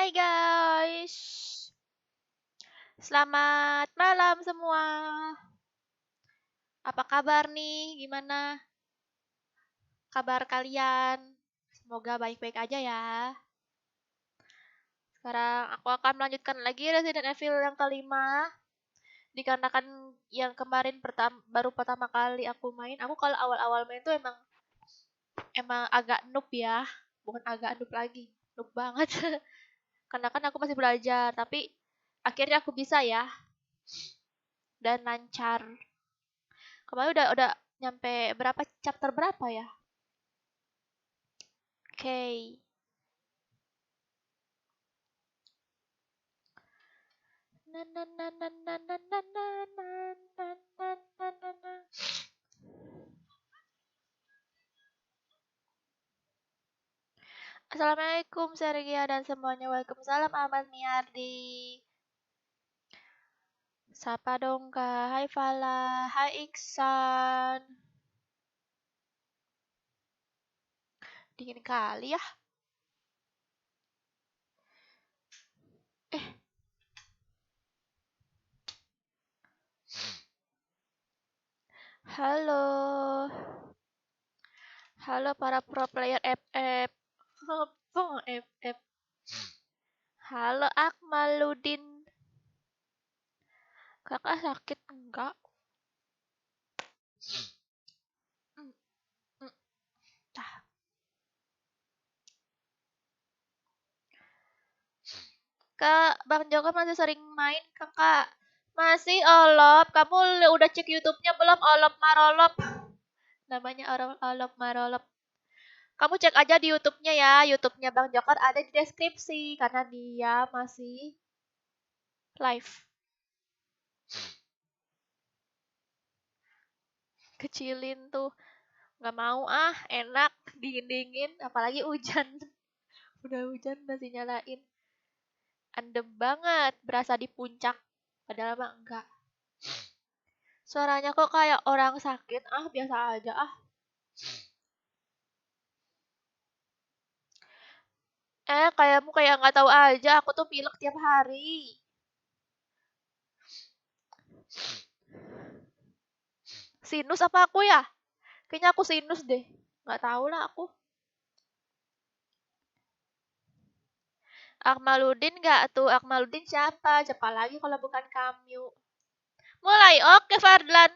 Hai guys, selamat malam semua. Apa kabar nih? Gimana kabar kalian? Semoga baik-baik aja ya. Sekarang aku akan melanjutkan lagi Resident Evil yang kelima. Dikarenakan yang kemarin baru pertama kali aku main. Aku kalau awal-awal main tuh emang agak noob ya. Bukan agak noob lagi, noob banget. Karena kan aku masih belajar, tapi akhirnya aku bisa ya. Dan lancar. Kemarin udah nyampe chapter berapa ya? Oke. Assalamualaikum Sergia dan semuanya. Waalaikumsalam Ahmad Miardi. Sapa dong Kak. Hai Fala. Hai Iksan. Dingin kali ya. Halo. Halo para pro player FF. Apa FF? Halo Akmaludin. Kakak sakit enggak? Kak, Bang Joko masih sering main, Kakak. Masih Olop. Kamu udah cek YouTube-nya belum? Olop Marolop. Namanya Olop Marolop. Kamu cek aja di YouTube-nya ya. YouTube-nya Bang Jokor ada di deskripsi karena dia masih live. Kecilin tuh. Nggak mau ah, enak, dingin-dingin, apalagi hujan. Udah hujan masih nyalain. Adem banget, berasa di puncak. Padahal mah enggak. Suaranya kok kayak orang sakit, biasa aja Kayakmu kayak nggak tahu aja, aku tuh pilek tiap hari. Sinus apa aku ya? Kayaknya aku sinus deh. Nggak tahu lah aku. Akmaludin nggak tuh? Akmaludin siapa? Siapa lagi kalau bukan kamu? Mulai, oke Fadlan.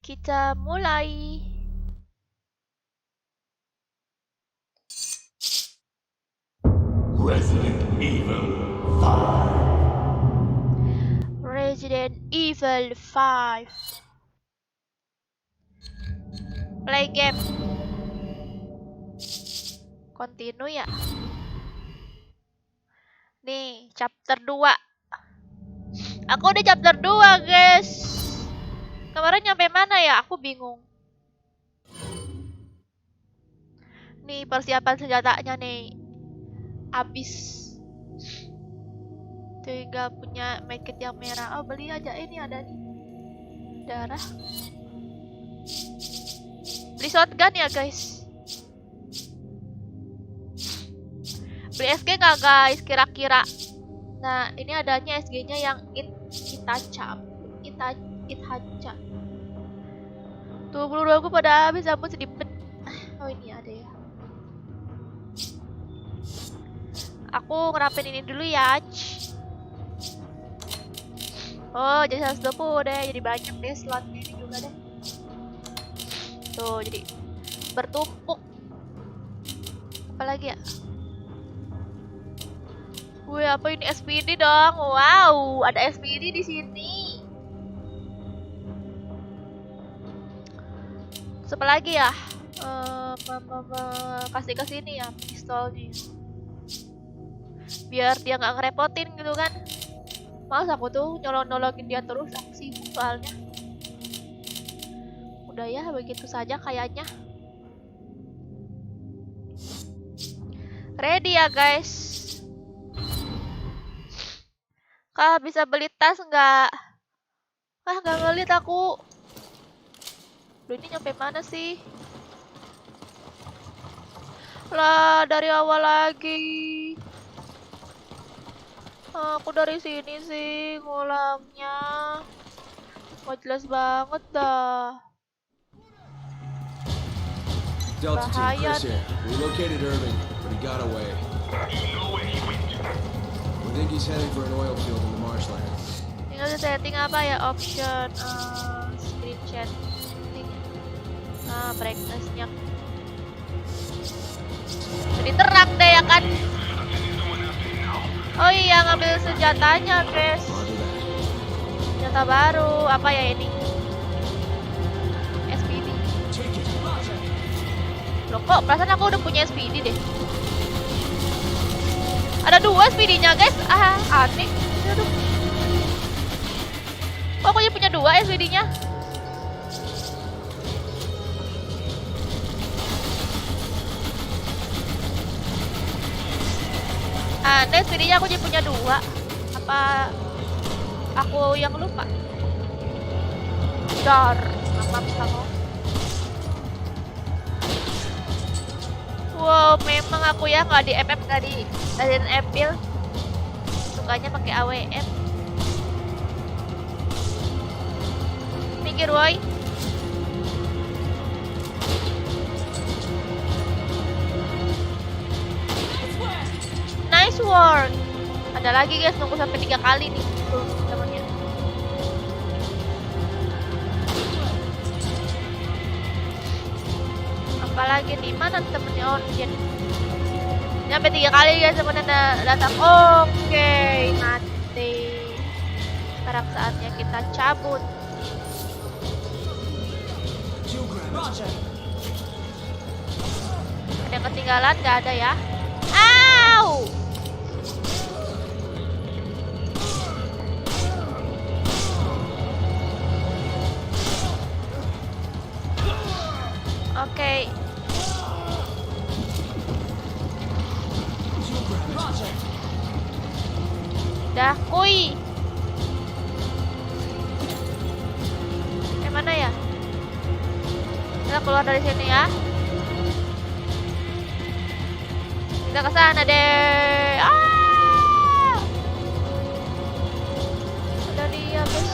Kita mulai. Resident Evil 5. Resident Evil 5. Play game. Continue ya. Nih, chapter 2. Aku udah chapter 2, guys. Kemarin nyampe mana ya? Aku bingung. Nih, persiapan senjatanya nih. Abis. Tinggal punya medkit yang merah. Oh, beli aja. Ini ada nih. Darah. Beli shotgun ya, guys. Beli SG nggak, guys? Kira-kira. Nah, ini adanya SG-nya yang Itacha. Tuh, peluru aku pada habis, ampun sedipet. Oh, ini ada ya. Aku ngerapin ini dulu ya. Oh, jadi 120 deh. Jadi banyak deh slotnya ini juga deh. Tuh, jadi bertumpuk. Apalagi ya? Wih, apa ini SPD dong? Wow, ada SPD di sini. Apa lagi ya? Kasih ke sini ya pistolnya. Biar dia nggak ngerepotin gitu kan. Males aku tuh nyolong-nolongin dia terus, aku sibuk soalnya. Udah ya, begitu saja kayaknya. Ready ya guys. Kak, bisa beli tas nggak? Nggak ngeliat aku. Loh, ini nyampe mana sih? Lah, dari awal lagi. Aku dari sini sih ngulangnya. Gak jelas banget dah. Delta team, Bahaya Chris here. We located Irving, but he got away. We think he's heading for an oil field in the marshland. Tinggal di setting apa ya, option screen chat. Brightness-nya. Jadi terang deh ya kan. Oh iya, ngambil senjatanya guys. Roger that. Senjata baru, apa ya ini? SPD. Loh kok perasaan aku udah punya SPD deh. Ada 2 SPD-nya guys. Aneh. Aduh. Kok aku punya 2 SPD-nya? Aneh, SPD-nya aku jadi punya 2. Apa aku yang lupa? Dar, apa kamu? Wow, memang aku ya nggak di FF, nggak di Resident Evil. Sukanya pakai AWM. Mikir woi. Nice work. Ada lagi guys, nunggu sampai 3 kali nih tuh temennya. Apalagi nih, mana temennya? Oh, dia sampai 3 kali guys temennya datang. Oke, mati. Sekarang saatnya kita cabut. Ada yang ketinggalan? Gak ada ya? Au! Oke. Dah, kui. Mana ya? Kita keluar dari sini ya. Kita ke sana deh. Ada dia, guys.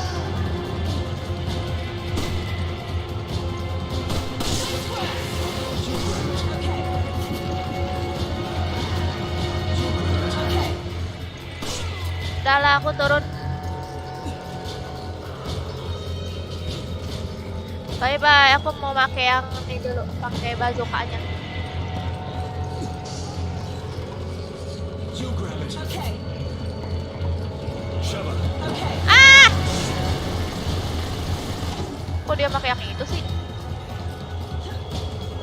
Udah lah, aku turun. Bye bye, aku mau pakai yang ini dulu, pakai bazooka-nya. Kok dia pakai yang itu sih?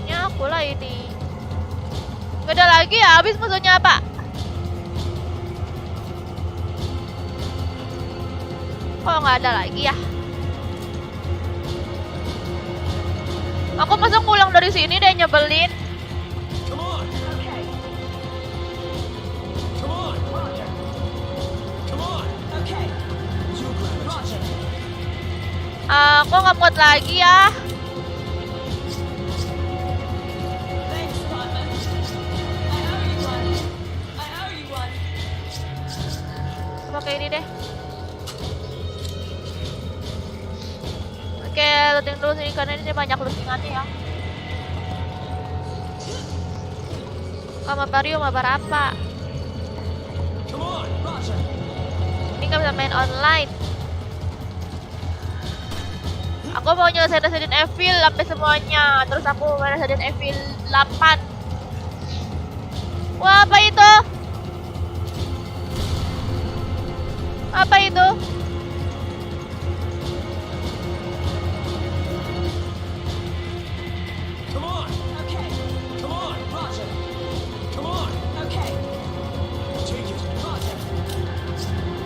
Ini aku lah ini. Gak ada lagi ya, habis musuhnya apa? Kok nggak ada lagi ya? Aku masa pulang dari sini deh, nyebelin. Aku nggak muat lagi ya. Pakai ini deh. Oke, looting dulu sini karena ini banyak lootingannya ya. Sama Mario mabar apa? Ini nggak bisa main online. Aku mau nyelesain Resident Evil sampai semuanya. Terus aku main Resident Evil 8. Wah, apa itu? Apa itu?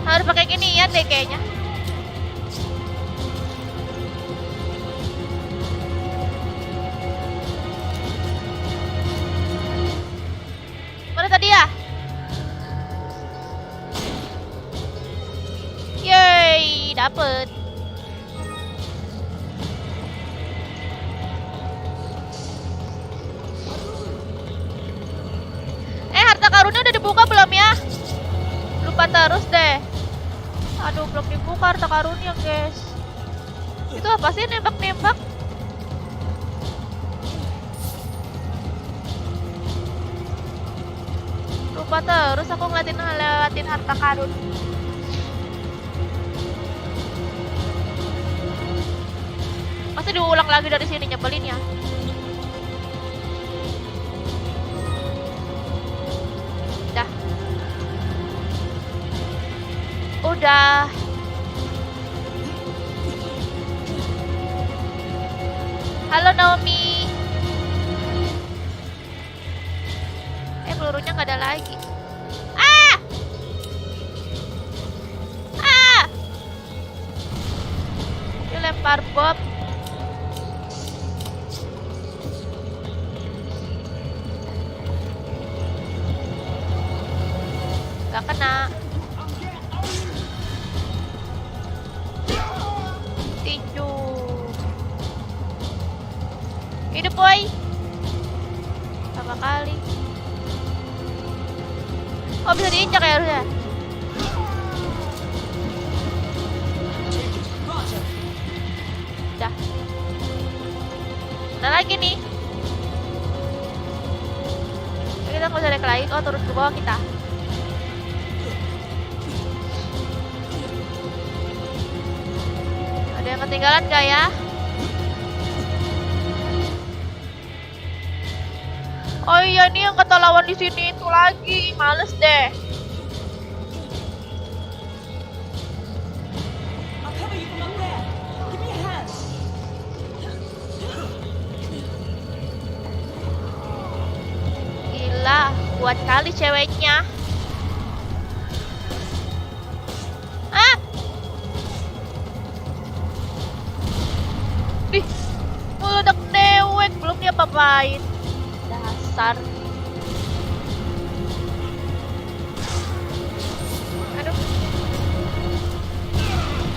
Harus pakai ginian deh kayaknya. Mana tadi ya? Yeay, dapet. karunnya udah dibuka belum ya? Lupa terus deh. Aduh, belum dibuka harta karunnya, guys. Itu apa sih nembak-nembak? Lupa terus aku ngeliatin harta karun. Pasti diulang lagi dari sini, nyebelin ya. Udah. Halo Naomi. Pelurunya nggak ada lagi. Ah! Ah! Dia lempar bom. Gak kena. Tinju. Hidup boy. Sama kali. Oh, bisa diinjak ya harusnya. Udah. Ada lagi nih. Kita nggak usah naik lagi. Oh, turun ke bawah kita. Ada yang ketinggalan gak ya? Oh iya, nih yang kata lawan di sini itu lagi. Males deh. Gila, kuat kali ceweknya. Ah! Ih, meledak dewek, belum dia apa-apain. Dasar. Aduh.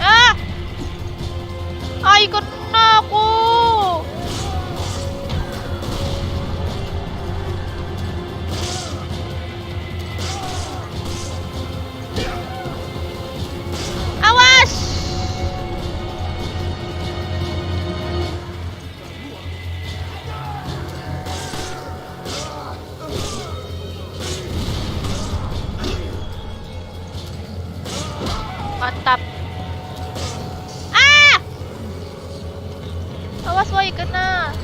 Ah! Ay, kena aku. Awas. Mantap. Ah! Awas woy, kena.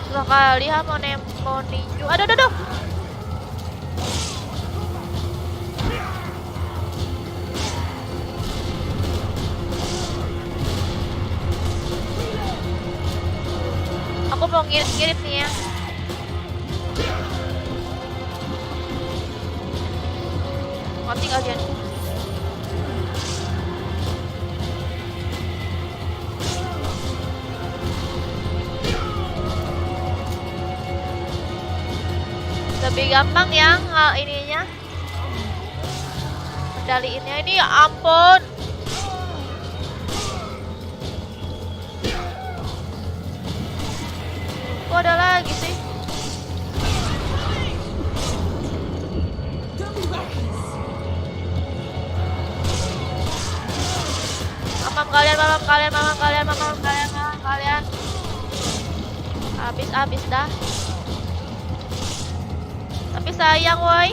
Susah kali ha mau ninju. Aduh, aduh, aduh. Aku mau ngirit-ngirit nih ya. Mati kalian. Lebih gampang ya ininya. Kendaliinnya ini, ya ampun. Kok ada lagi sih? Mamam kalian. Habis dah. Tapi sayang woi.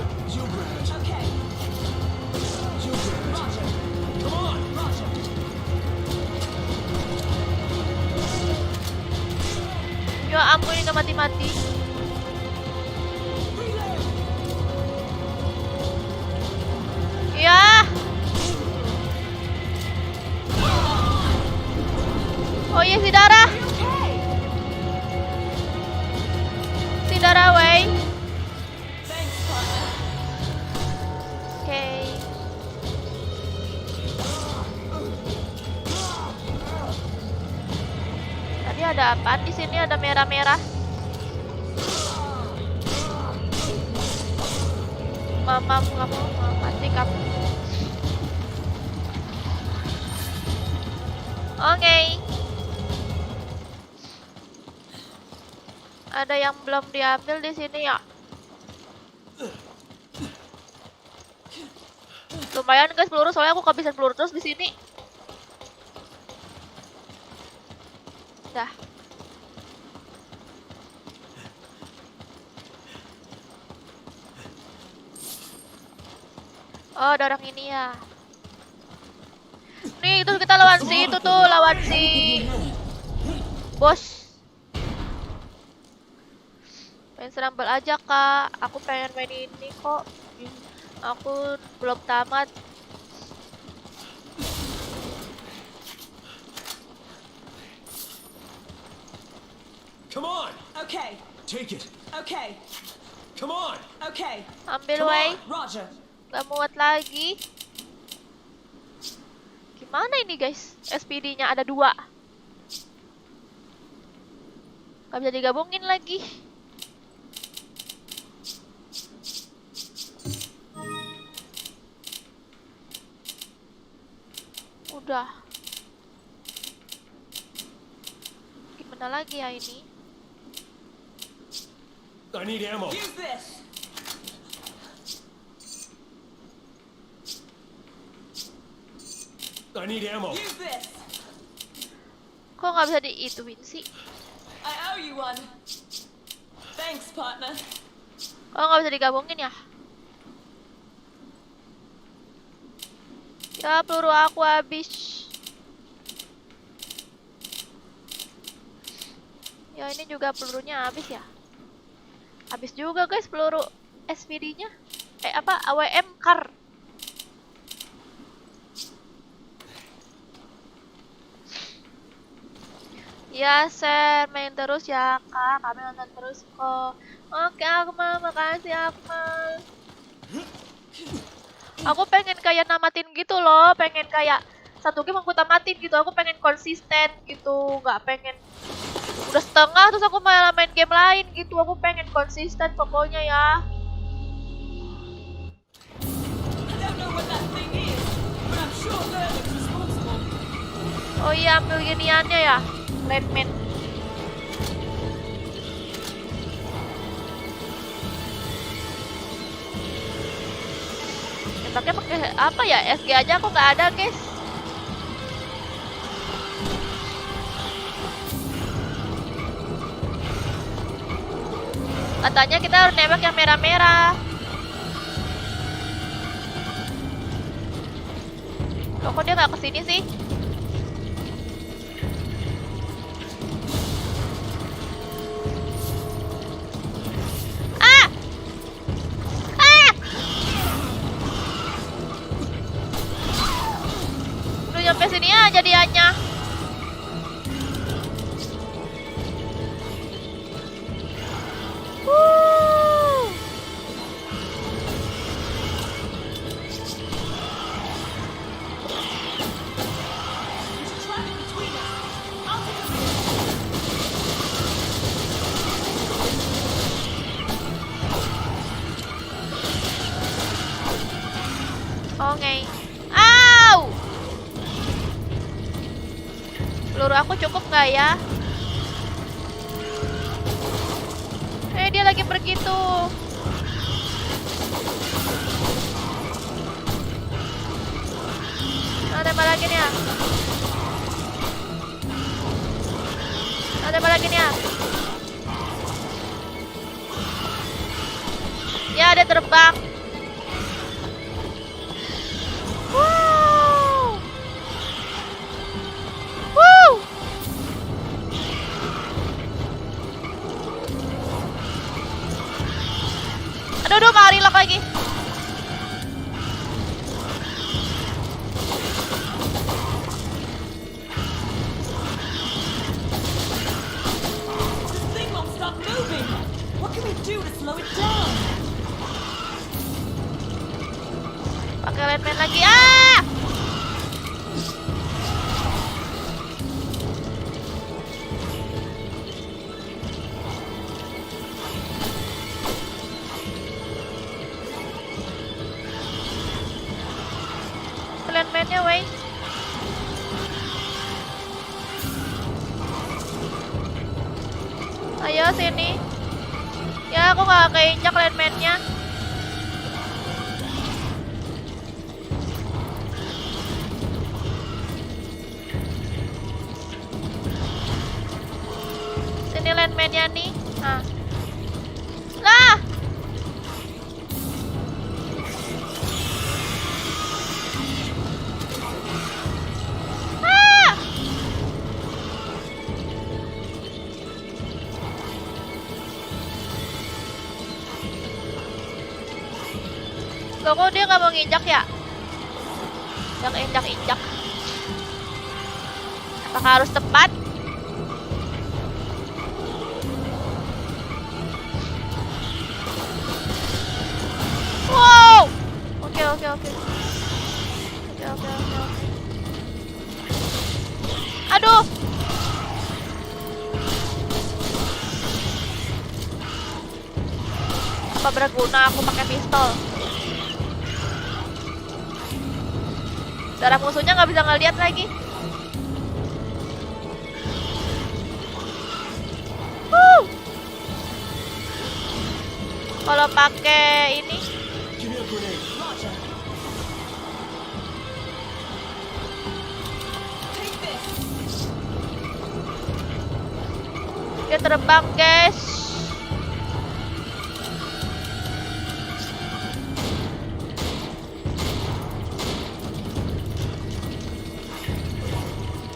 Ya ampun, ini udah mati-mati. Ya. Oh iya, si darah. Si darah wey. Oke. Tadi ada apaan di sini? Ada merah-merah. Mamam kamu mati kamu. Oke. Ada yang belum diambil di sini ya. Lumayan guys peluru, soalnya aku kehabisan peluru terus di sini. Dah. Oh, ada orang ini ya. Nih, itu kita lawan si itu tuh, lawan si bos. Main serambal aja, Kak. Aku pengen main ini kok. Aku belum tamat. Come on! Okay, Take it! okay, Come on! okay. Ambil, Come wey. on. Roger. Gak muat lagi. Gimana ini, guys? SPD-nya ada 2. Gak bisa digabungin lagi. Udah. Gimana lagi ya ini? I need ammo. Use this. I need ammo. Use this. Kok nggak bisa diituin sih? I owe you one. Thanks, partner. Kok nggak bisa digabungin ya? Ya, peluru aku habis. Ya, ini juga pelurunya habis ya. Habis juga guys peluru SPD-nya. Apa? AWM CAR. Ya, share, main terus ya, Kak. Kami nonton terus kok. Oke, Akmal, makasih Akmal. Aku pengen kayak namatin gitu loh, pengen kayak satu game aku tamatin gitu. Aku pengen konsisten gitu, nggak pengen udah setengah terus aku malah main game lain gitu. Aku pengen konsisten pokoknya ya. I don't know what that thing is, but I'm sure Lerman's responsible. Oh iya, ambil giniannya ya, Landman. Tembaknya pakai apa ya? SG aja aku nggak ada, guys. Katanya kita harus nembak yang merah-merah. Loh, kok dia nggak kesini sih? Ah! Ah! Udah nyampe sini aja dianya. Wuh. There's traffic between us. I'll take a Oke. Au! Peluru aku cukup nggak ya? Dia lagi pergi tuh. Ada apa lagi nih ya? Ada apa lagi nih ya? Ya, ada terbang. Wow. Wow. Aduh, mari lock lagi. This thing won't stop moving. What can we do to slow it down? Pakai Landman lagi. Ah! Landman-nya, wey. Ayo sini. Ya, aku nggak keinjak landmine-nya. Sini landmine-nya nih. Nah. Lah! Ah! Loh, kok dia nggak mau nginjak ya? Yang injak-injak. Apakah harus tepat? Wow! Oke. Aduh! Apa berguna aku pakai pistol? Darah musuhnya nggak bisa ngeliat lagi. Kalau pakai ini, Give me a grenade. Roger. Take this. dia terbang, guys.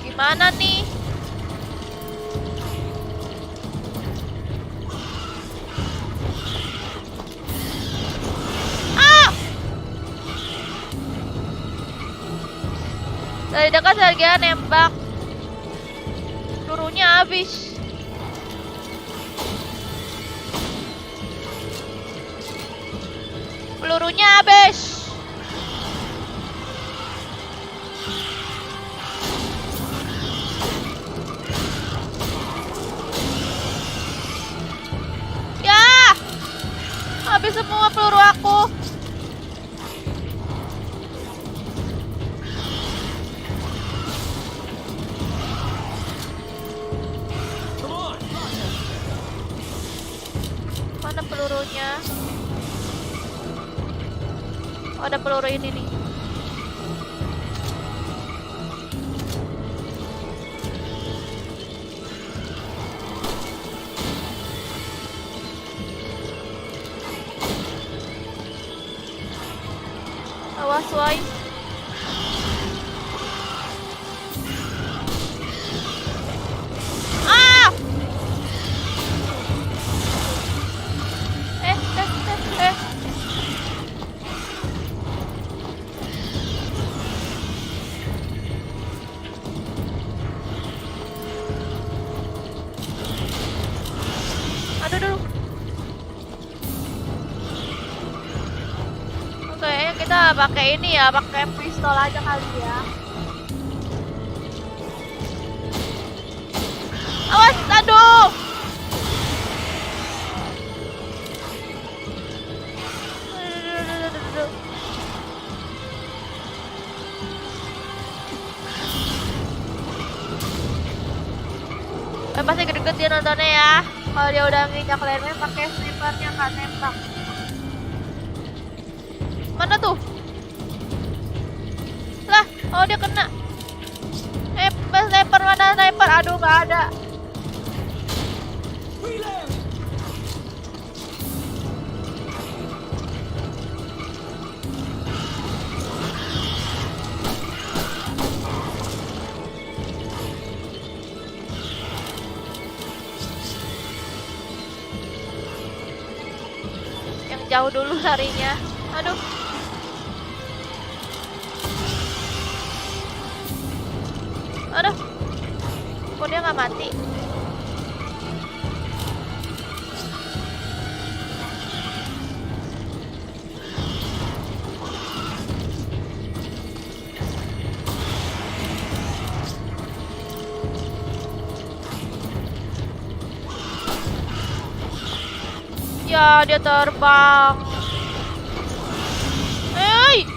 Gimana nih? Dari dekat Sergei nembak. Pelurunya habis. Pelurunya habis. Ya! Habis semua peluru aku. Come on. Mana pelurunya? Oh, ada peluru ini nih. Awas, Wai. Ah! Eh. Aduh. Oke, kita pakai ini ya, pakai pistol aja kali ya. Awas, aduh. Aduh. Pasti gede-gede dia nontonnya ya. Kalau dia udah nginjak landmine pakai snipernya kan nembak. Mana tuh? Lah, oh dia kena. Sniper mana sniper? Aduh, nggak ada. Reload. Yang jauh dulu larinya. Aduh. Aduh. Kok dia nggak mati? Ya, dia terbang. Hei!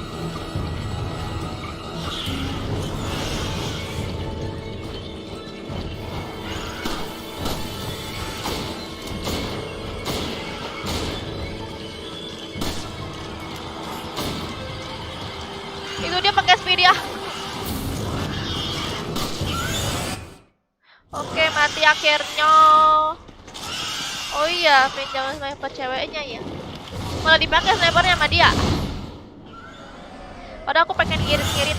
Oke, mati akhirnya. Oh iya, jangan sniper ceweknya ya. Malah dipakai snipernya sama dia. Padahal aku pengen ngirit-ngirit.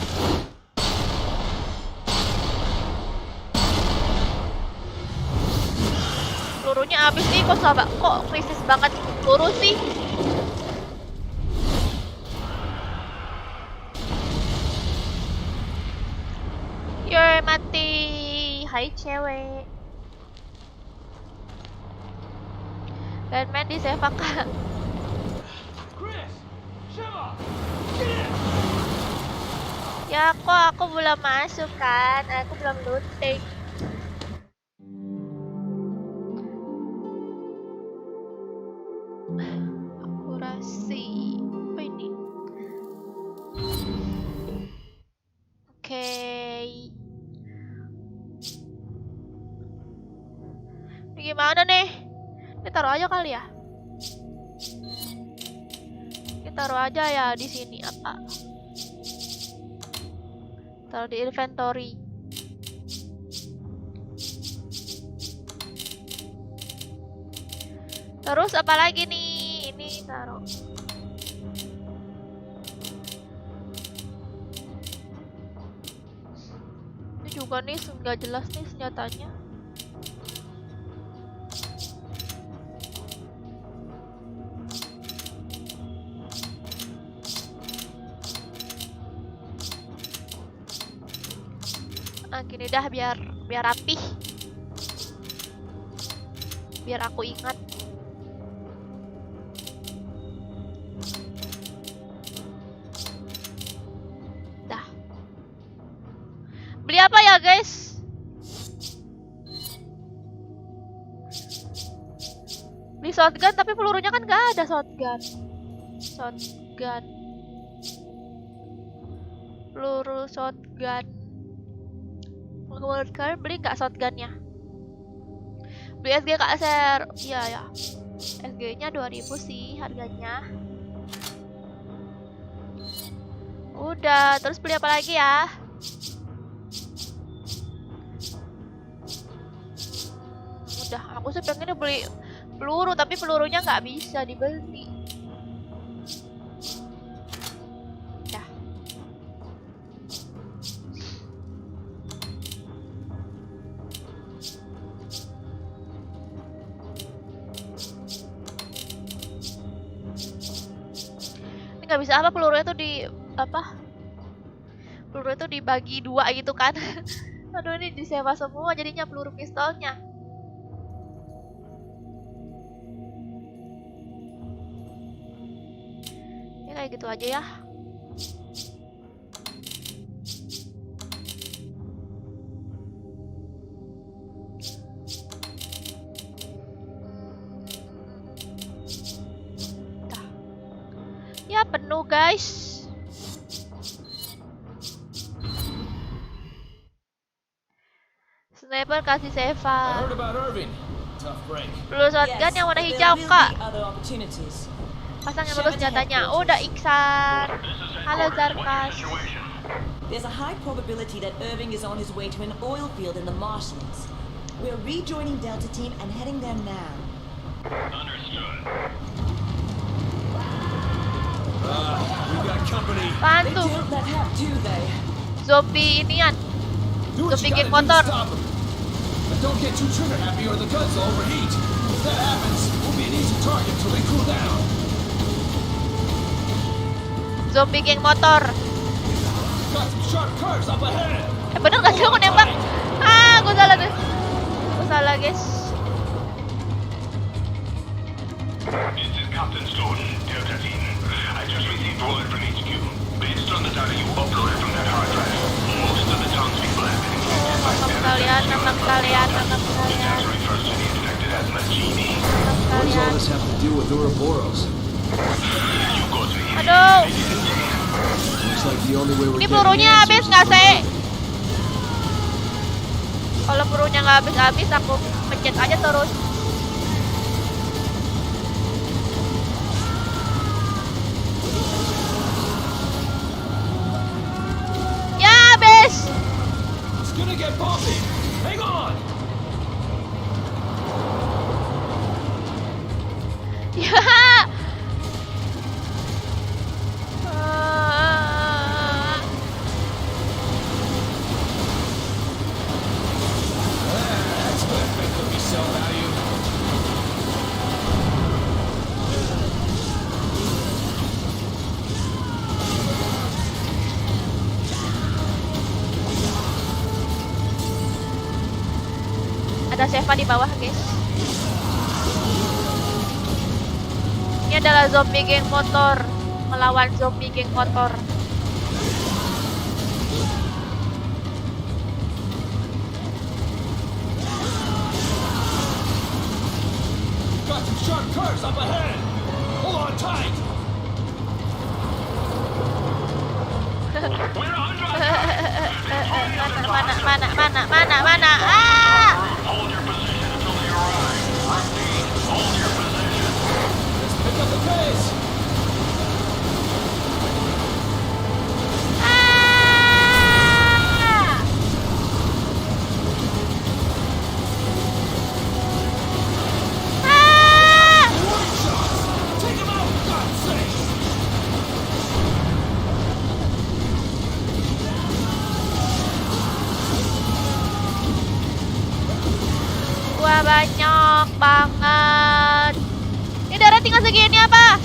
Pelurunya habis nih, kok krisis banget peluru sih. Yeay, mati. Hai cewek. Batman di save kak. Chris! Shiva! Ya kok aku belum masuk kan? Aku belum looting. Akurasi. Apa ini? Oke. Ini gimana nih? Ini taruh aja kali ya. Ini taruh aja ya di sini apa? Taruh di inventory. Terus apa lagi nih? Ini taruh. Ini juga nih nggak jelas nih senjatanya. Gini dah biar rapih. Biar aku ingat. Dah. Beli apa ya, guys? Beli shotgun tapi pelurunya kan nggak ada shotgun. Peluru shotgun. Menurut kalian beli nggak shotgunnya? Beli SG Kak Ser. Iya ya. SG-nya 2000 sih harganya. Udah, terus beli apa lagi ya? Udah, aku sih pengennya beli peluru tapi pelurunya nggak bisa dibeli. Nggak bisa apa pelurunya tuh pelurunya tuh dibagi dua gitu kan. Aduh, ini disewa semua jadinya peluru pistolnya. Ya kayak gitu aja ya. Ya penuh guys. Sniper kasih I Seva. heard about Irving. Tough break. Peluru shotgun yang warna hijau kak. Pasang yang bagus senjatanya. Oh, udah Iksan. Halo Zarkas. There's a high probability that Irving is on his way to an oil field in the marshlands. We're rejoining Delta Team and heading there now. Understood. We got company. Apaan They tuh? don't let up, do they? Zombie inian. Do what you Bikin gotta do motor. to stop 'em. But don't get too trigger happy or the guns will overheat. If that happens, we'll be an easy target till they cool down. Zombie geng motor. Got some sharp curves up ahead. Bener gak sih aku nembak? Ah, gue salah guys. Guys. This is Captain Stone, Delta Team. I just received word from HQ. Based on the data you uploaded from that hard drive, most of the townspeople have been infected by Nama kalian. That refers to the infected as Magini. What does all this have to do with Ouroboros? You go to the Aduh, Looks like the only way we're ini getting pelurunya answers habis is nggak through sih? them. Kalau pelurunya nggak habis, aku pencet aja terus. Ya habis. It's gonna get bumpy. Hang on. Ada Sheva di bawah, guys. Ini adalah zombie geng motor melawan zombie geng motor. Got some sharp curves up ahead. Hold on tight. We're under attack. Mana? Ah! Hold your position until they arrive. Repeat, hold your position. Let's pick up the pace. Ah! Ah! One shots. Take him out, for God's sake. Wah, banyak banget. Ini darah tinggal segini apa?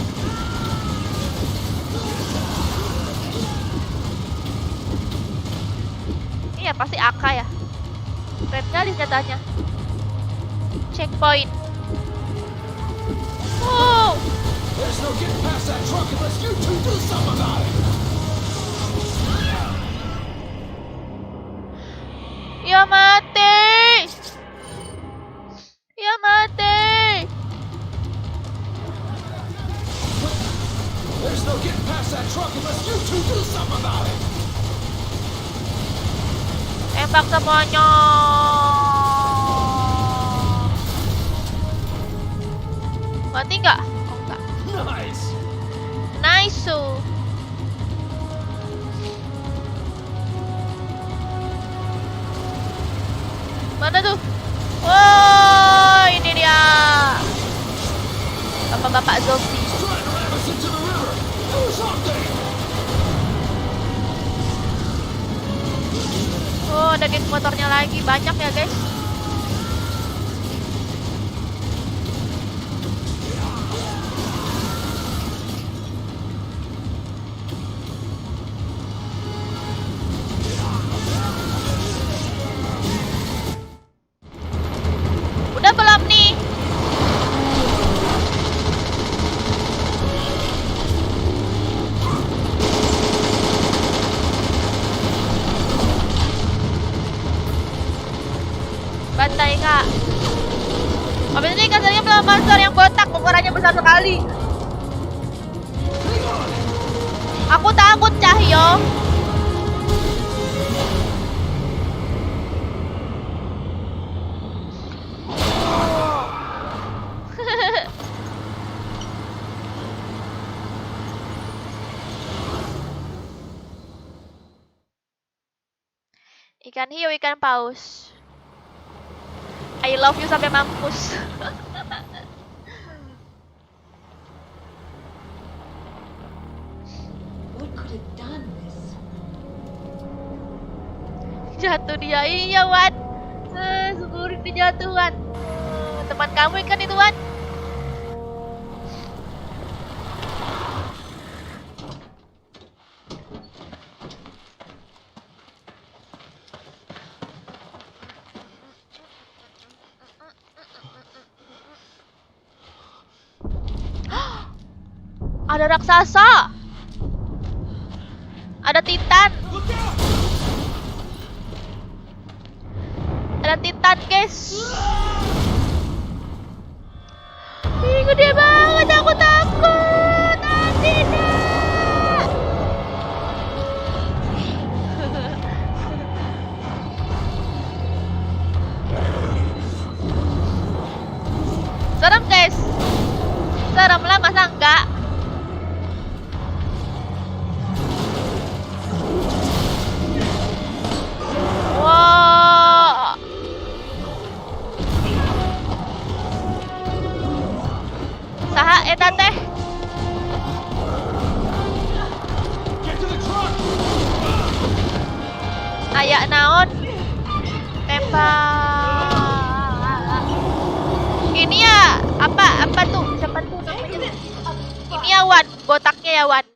Iya, pasti AK ya. Keren kali senjatanya. Checkpoint. Wow. There's no getting past that truck unless you two do something about it. Ya mati. Ya mati. There's no getting past that truck unless you two do something about it. Tembak semuanya. Mati nggak? Oh nggak. Nice. Nice. Mana tuh? Oh, ini dia. Bapak-bapak zombie. Trying to ram us into the river. Do something. Oh, ada geng motornya lagi. Banyak ya, guys. Udah belum nih? Bantai, Kak. Habis ini katanya belum monster yang botak, ukurannya besar sekali. Aku takut, Cahyo. Ikan hiu, ikan paus. I love you sampai mampus. What could have done this? Jatuh dia, iya Wan. Syukurin dijatuh Wan. Teman kamu ikan itu Wan. Ada raksasa. Ada titan. Ada titan, guys. Ih, gede banget. Aku takut. Ah, tidak. Serem, guys. Serem lah, masa enggak? Wow. Saha eta teh? Get to the truck. Aya naon? Tembak. Ini ya, apa tuh? Siapa tuh namanya? Ini ya Wan, botaknya ya Wan.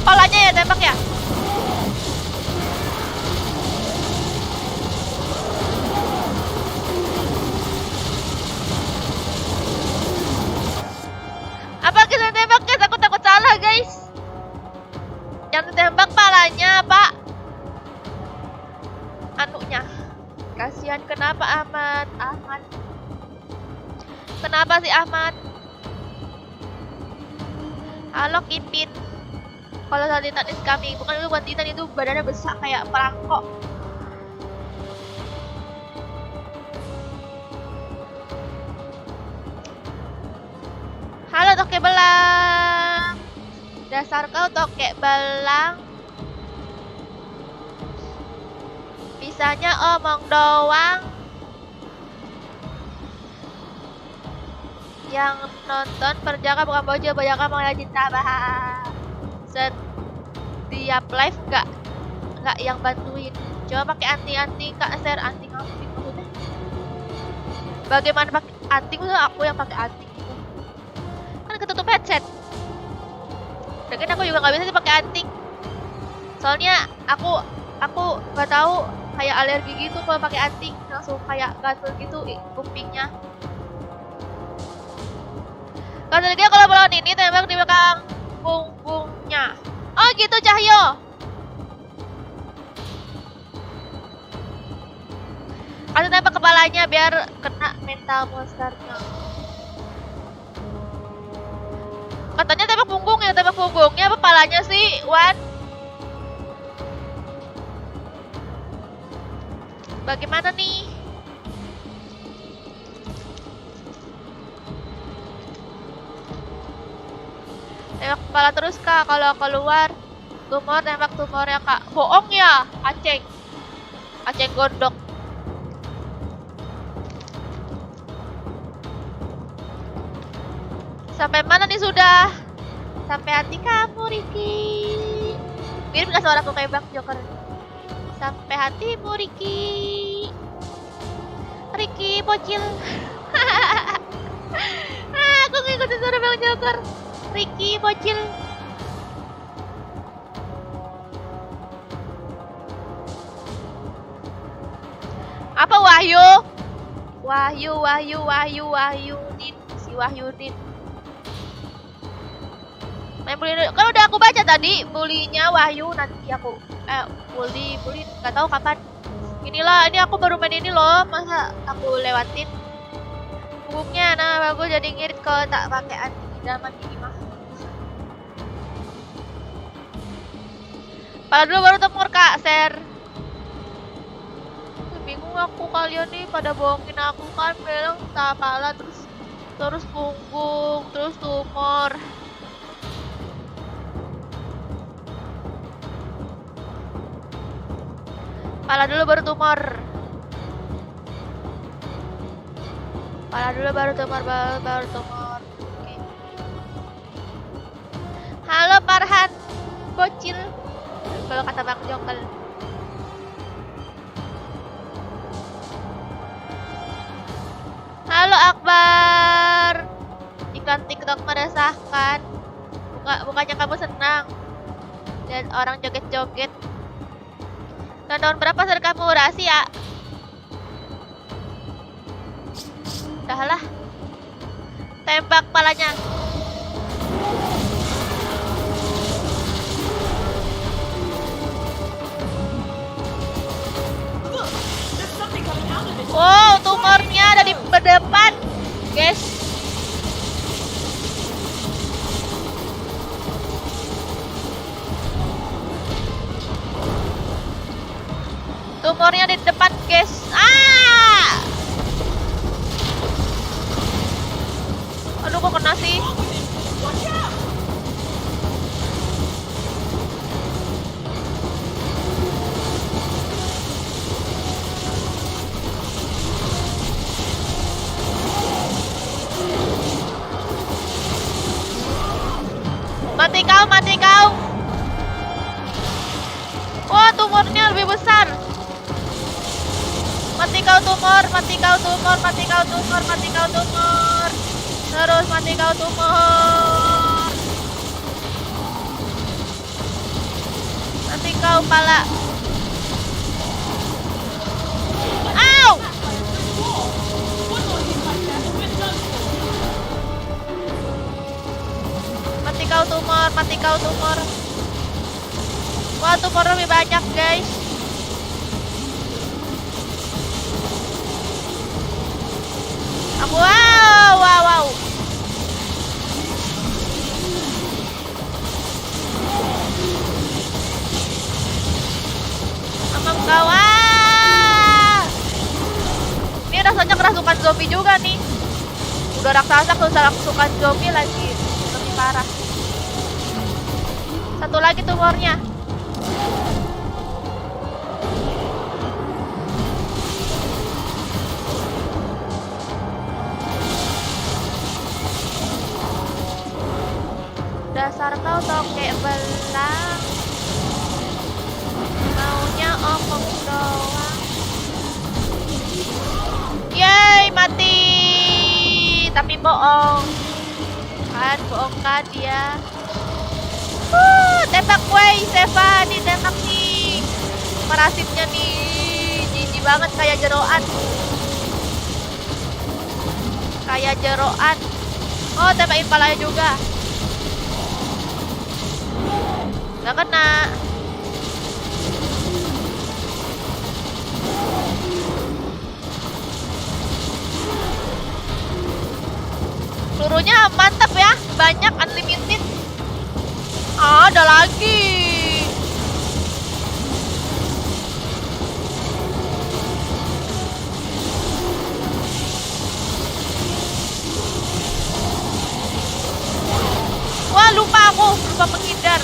Palanya ya tembak ya. anunya. Kasihan, kenapa Ahmad? Kenapa sih Ahmad? Halo Kipin. Kalau saat Titan is coming, bukan itu bukan Titan, itu badannya besar kayak perangkok. Halo tokek belang. Dasar kau tokek belang. Bisanya omong doang. Yang nonton perjaka bukan bocil, perjaka mengenai cinta bah. Setiap live nggak yang bantuin. Coba pakai anting Kak share anting maksudnya. Bagaimana pakai anting? Aku yang pakai anting. Kan ketutup headset. Lagian aku juga nggak bisa sih pakai anting. Soalnya aku nggak tahu, kayak alergi gitu kalau pakai anting, langsung kayak gatel gitu kupingnya. Gatel dia kalau melawan ini tembak di belakang punggungnya. Oh gitu Cahyo. Kasih tembak kepalanya biar kena mental monsternya. Katanya tembak punggungnya apa kepalanya sih, Wan? Bagaimana nih? Tembak kepala terus Kak, kalau keluar tumor tembak tumornya Kak. Bohong ya, Aceng gondok. Sampai mana nih sudah? Sampai hati kamu Ricky. Mirip gak suaraku kayak Bang Joker? Sampai hatimu Ricky bocil. Aku ngikutin suara Bang Joker. Ricky bocil. Apa Wahyudin, si Wahyudin. Main bully kan udah aku baca tadi, bulinya Wahyu. Nanti aku bully nggak tahu kapan. Ini aku baru main ini loh, masa aku lewatin punggungnya. Nah bagus, jadi ngirit kalau tak pakai anti daman ini mah. Pala dulu baru temur Kak share. Bingung aku, kalian nih pada bohongin aku kan, bilang tak pala terus punggung terus tumor. Pala dulu baru tumor. Baru tumor. Oke. Halo Farhan bocil. Kalau kata Bang Jokel. Halo Akbar. Iklan TikTok meresahkan. Bukannya kamu senang lihat orang joget-joget. Tahun berapa ser kamu rahasia? Udahlah. Tembak palanya. Wow, tumornya ada di depan, guys. Tumornya di depan, guys. Aduh, kok kena sih? Mati kau. Wah, tumornya lebih besar. Mati kau tumor. Terus mati kau tumor. Mati kau pala. Au! Mati kau tumor. Wah, tumor lebih banyak, guys. zombie juga nih. Udah raksasa kesukaan zombie lagi. Lebih parah. Satu lagi tuh warnya. Dasar kau tokek belang. Maunya omong doang. Yeay, mati. Tapi bohong. Kan, bohong kan dia. Tembak wey, Stefan. Nih, tembak nih. Parasitnya nih. Jijik banget kayak jeroan. Kayak jeroan. Oh, tembakin palanya juga. Gak kena. Pelurunya mantap ya, banyak, unlimited. Ada lagi. Wah, lupa menghindar.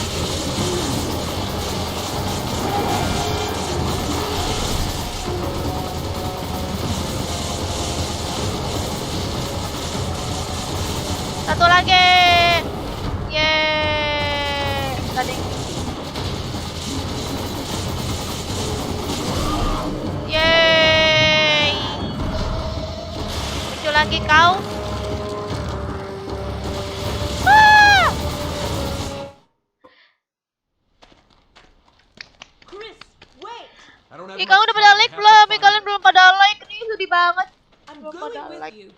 Satu lagi. Yeay. Tadi. Yeay. Muncul lagi kau. Ah! Chris, wait! I don't have Ih, much kamu udah time. pada I like have to belum? Ih, find kalian belum pada like nih, sedih banget. I'm Belum going pada with like. you.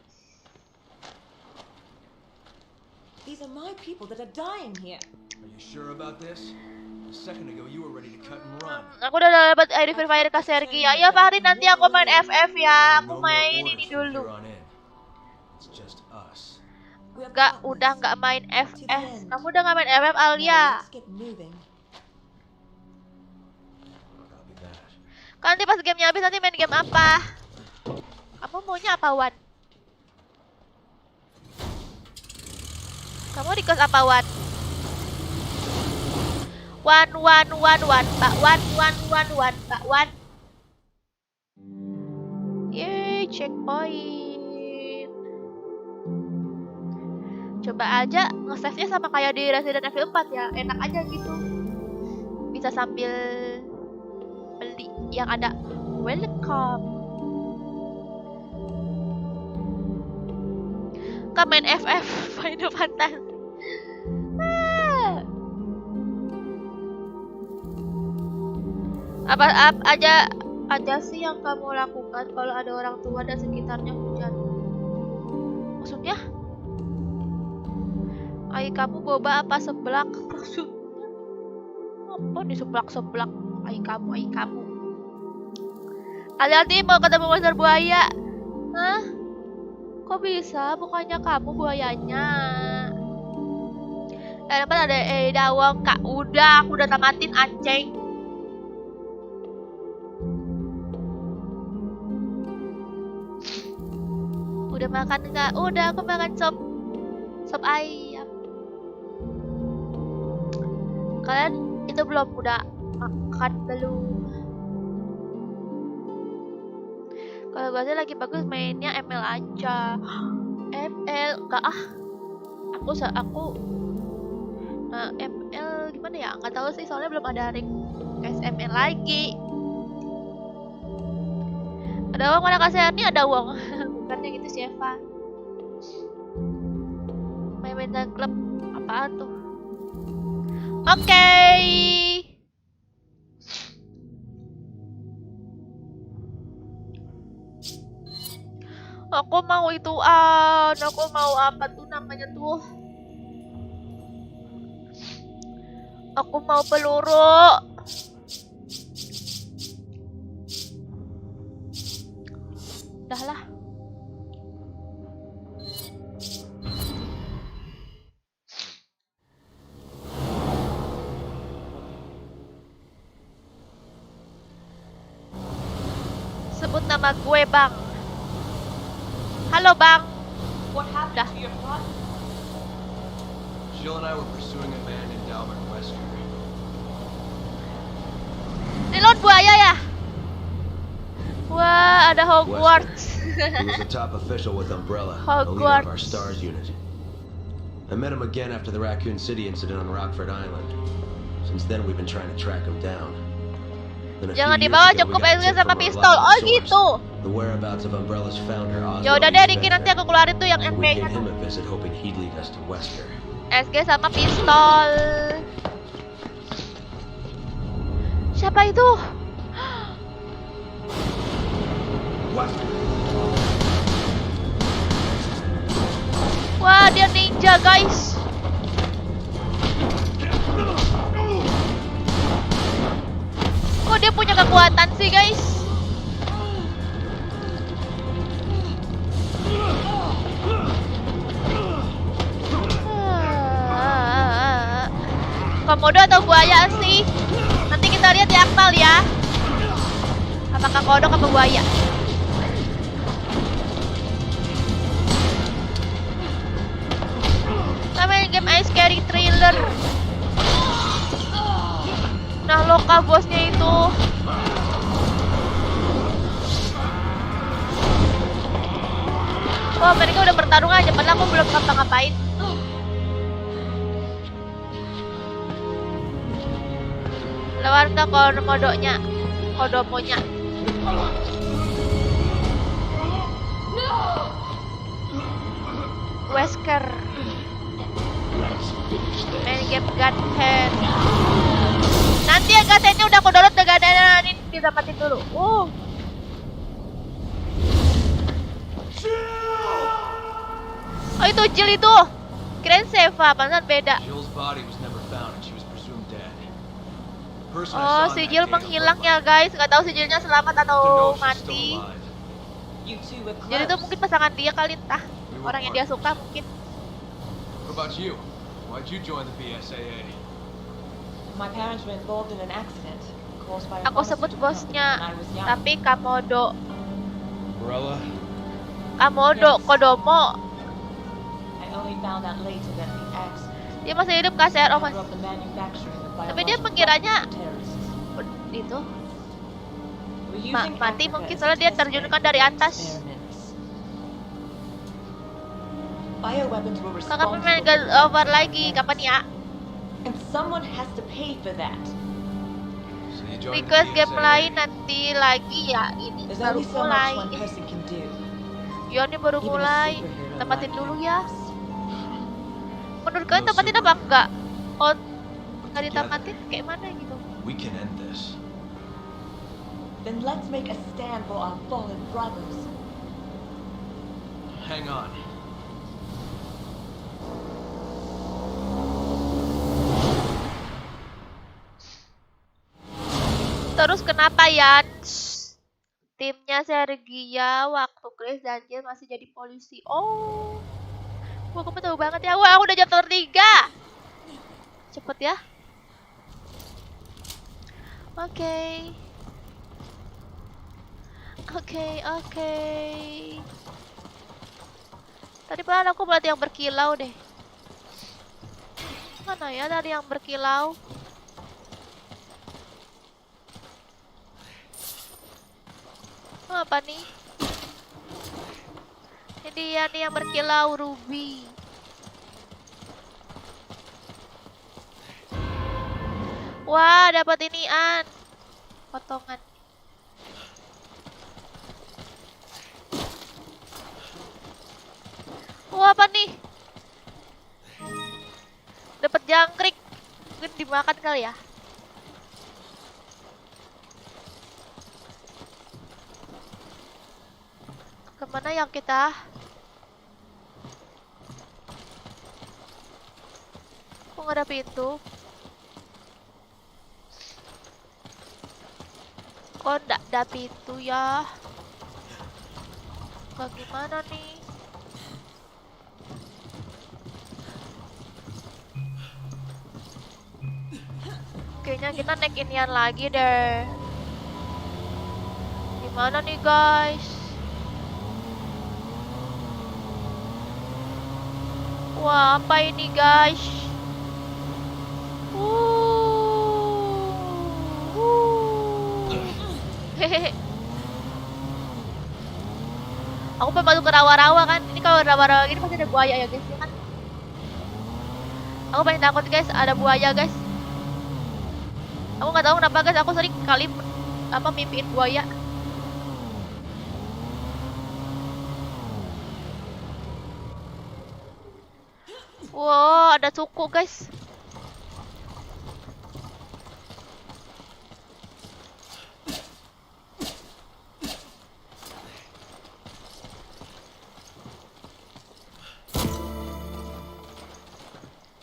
These are my people that are dying here. Are you sure about this? A second ago you were ready to cut and run. Aku udah dapat ID Free Fire ke Sergi. Ya Fahri, nanti aku main FF ya. Aku No more main orders ini from dulu. here on in. It's just us. We're Enggak, partners. udah nggak main To the FF. end. Kamu udah nggak main FF, Now Alia. let's get moving. Copy that. Kan nanti pas gamenya habis nanti main game apa? Kamu maunya apa, Wan? Kamu request apa, Wan? Wan, Pak Wan, Pak Wan. Yeay, checkpoint. Coba aja nge-save-nya sama kayak di Resident Evil 4 ya. Enak aja gitu. Bisa sambil beli yang ada welcome. Kan main FF Final Fantasy. Apa aja sih yang kamu lakukan kalau ada orang tua dan sekitarnya hujan? Maksudnya? Ai kamu boba apa seblak? Maksudnya? Apa nih seblak? Ai kamu. Hati-hati mau ketemu monster buaya. Hah? Kok bisa? Bukannya kamu buayanya? Depan ada dawang kak. Udah, aku udah tamatin anjing. Udah makan enggak? Udah, aku makan sop ayam. Kalian itu belum udah makan belum? Kalau gue sih lagi bagus mainnya ML aja. ML enggak ah. Aku ML gimana ya? Nggak tahu sih soalnya belum ada ring SML lagi. Ada uang mana kasih ini ada uang. Bukannya gitu sih Eva. Main dan klub apaan tuh? Oke. Aku mau ituan. Aku mau apa tuh namanya tuh? Aku mau peluru. Udah lah. Sebut nama gue, Bang. Halo Bang. What happened Dah. to your partner? Jill and I were pursuing a man named Albert Wesker. Ini laut buaya ya? Wah, ada Hogwarts. He was a top official with Umbrella, the leader of our Hogwarts. STARS unit. I met him again after the Raccoon City incident on Rockford Island. Since then, we've been trying to track him down. Then a few Jangan years dibawa, ago, we cukup got a aja tip sama from a pistol. reliable Oh source. gitu. The whereabouts of Umbrella's founder, Oswald Ya udah deh, E. Ricky, nanti Spencer. aku keluarin tuh yang We MP-nya paid tuh. him a visit, hoping he'd lead us to Wesker. SG sama pistol. Siapa itu? Wah, dia ninja, guys. Kok dia punya kekuatan sih, guys? Komodo atau buaya sih? Nanti kita lihat di akmal ya. Apakah kodok atau buaya? Kita main game Ice Scary Thriller. Nah, lokal bosnya itu. Wah, mereka udah bertarung aja, padahal aku belum ngapa-ngapain. Lawan ke komodonya, kodomonya. Wesker. Main game Gunhead. Nanti ya Gunheadnya udah aku download, gak ada ini didapatin dulu. Oh itu Jill itu. Kirain Seva, pantesan beda. Jill's body was never found and she was presumed dead. The person I Oh, saw si in Jill that game menghilang looked ya like guys. Gak tahu si Jillnya selamat her. To atau know she's mati. still alive. You two were Jadi itu close. mungkin pasangan dia kali entah. We were Orang yang dia partners. suka mungkin. What about you? Why'd you join the BSAA? My parents were involved in an accident caused by a Aku sebut pharmaceutical company bosnya, when I was young. tapi Kamodo. Umbrella? Kamodo, Yes. Kodomo. I only found out later that the accident Dia masih hidup kah share? Oh mas. covered up the manufacturing of Tapi dia biological mengiranya- weapons for terrorists. Itu. We're using Mati Africa mungkin as a soalnya dia test terjunkan bed dari for atas. experiments. Bioweapons were Kakak main responsible God for Over the lagi, kapan ya? and someone has to pay for that. So you joined the Request game BSAA. lain nanti lagi ya. Ini There's baru only so mulai. much one person can do. Ini baru Even a mulai. superhero Tempatin like dulu you. ya. Menurut kalian No tempatin apa superhero. enggak? Oh, But nggak together, ditempatin kayak mana gitu? we can end this. Then let's make a stand for our fallen brothers. Hang on. Terus kenapa ya? Timnya Sergia waktu Chris dan Jill masih jadi polisi. Oh. Wah, kamu tahu banget ya. Wah, aku udah chapter 3. Cepet ya. Oke. Oke. Tadi padahal aku melihat yang berkilau deh. Mana ya dari yang berkilau? Apa nih? Ini dia nih yang berkilau, Ruby. Wah, dapat inian. Potongan. Wah, apa nih? Dapat jangkrik. Mungkin dimakan kali ya. Kemana yang kita? Kok nggak ada pintu? Kok nggak ada pintu ya? Bagaimana nih? Kayaknya kita naik inian lagi deh. Gimana nih guys? Wah, apa ini guys? Hehehe. Aku pengen masuk ke rawa-rawa kan. Ini kalau rawa-rawa gini pasti ada buaya ya guys, ya kan? Aku paling takut guys, ada buaya guys. Aku nggak tahu kenapa guys, aku sering kali mimpiin buaya. Wow, ada suku guys.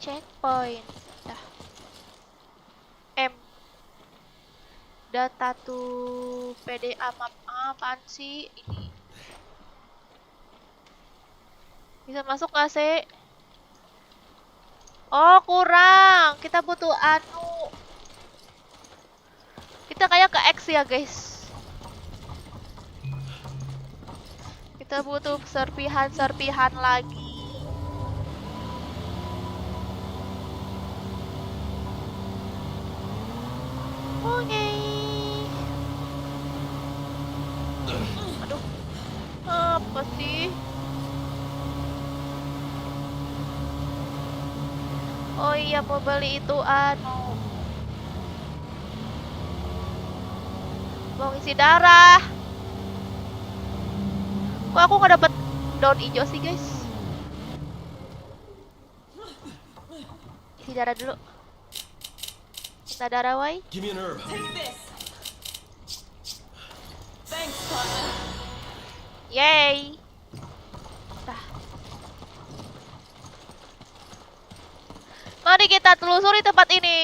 Checkpoint. Dah. M. Data to PDA map. Apaan sih ini? Bisa masuk nggak sih? Oh, kurang. Kita butuh anu. Kita kayak ke X ya, guys. Kita butuh serpihan-serpihan lagi. Oke. Aduh. Apa sih? Oh iya, mau beli itu anu. Mau isi darah. Kok aku nggak dapet daun hijau sih guys? Isi darah dulu. Kita darah wai. Give me an herb. Take this. Thanks, partner. Yay. Dah. Mari kita telusuri tempat ini.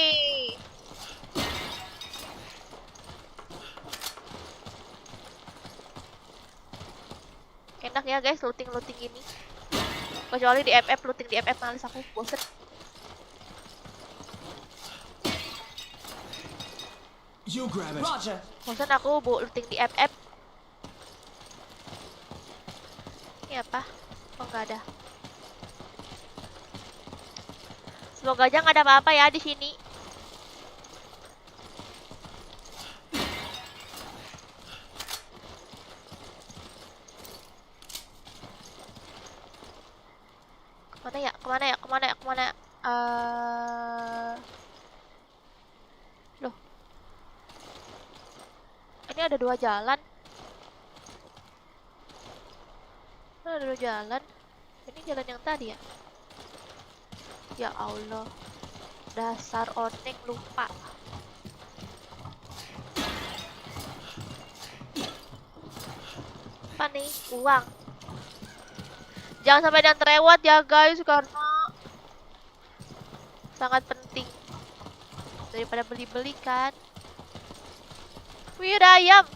Enak ya guys, looting ini. Kecuali di FF, looting di FF males aku, bosen. You grab it. Roger. Bosen aku looting di FF. Ini apa? Oh nggak ada. Semoga aja nggak ada apa-apa ya di sini. Kemana ya? Loh. Ini ada dua jalan. Ini jalan yang tadi ya? Ya Allah. Dasar onek lupa. Apa nih? Uang. Jangan sampai dan terlewat ya guys, karena sangat penting daripada beli-beli kan. Wih, ada ayam.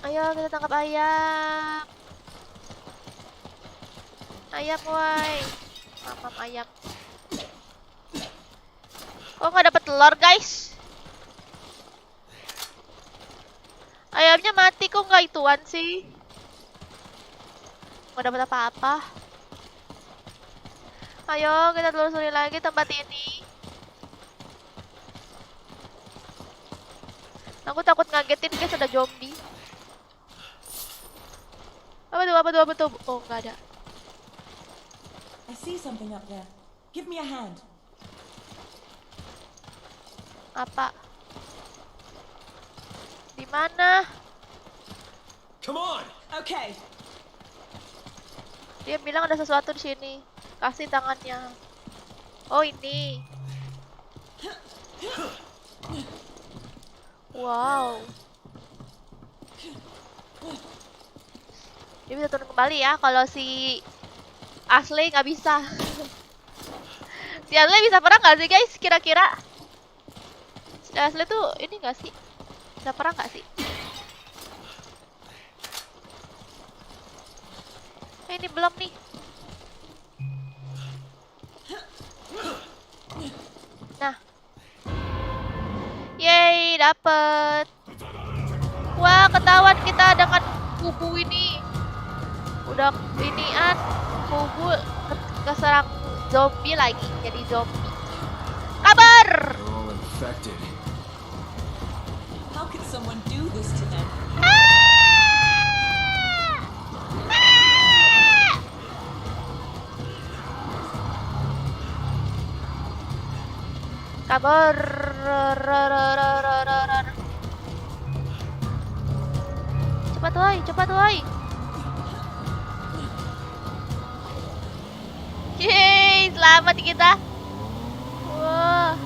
Ayo kita tangkap ayam. Ayam woi. Mamam ayam. Kok nggak dapet telur guys? Ayamnya mati kok nggak ituan sih? Nggak dapet apa-apa. Ayo kita telusuri lagi tempat ini. Aku takut ngagetin guys, ada zombie. Apa tuh? Oh nggak ada. I see something up there. Give me a hand. Apa? Di mana? Come on. Okay. Dia bilang ada sesuatu di sini. Kasih tangannya. Oh ini. Wow. Dia bisa turun kembali ya. Kalau si Ashley nggak bisa. Si Ashley bisa perang nggak sih guys? Kira-kira? Si Ashley tuh ini nggak sih? Bisa perang nggak sih? Ini belum nih. Nah. dapet. Wah, ketahuan kita dengan kubu ini. Udah inian, kubu keserang zombie lagi, jadi zombie. Kabar! They're all infected. How could someone do this to them? Kabar. Cepat woi. Yeay, selamat kita. Wah,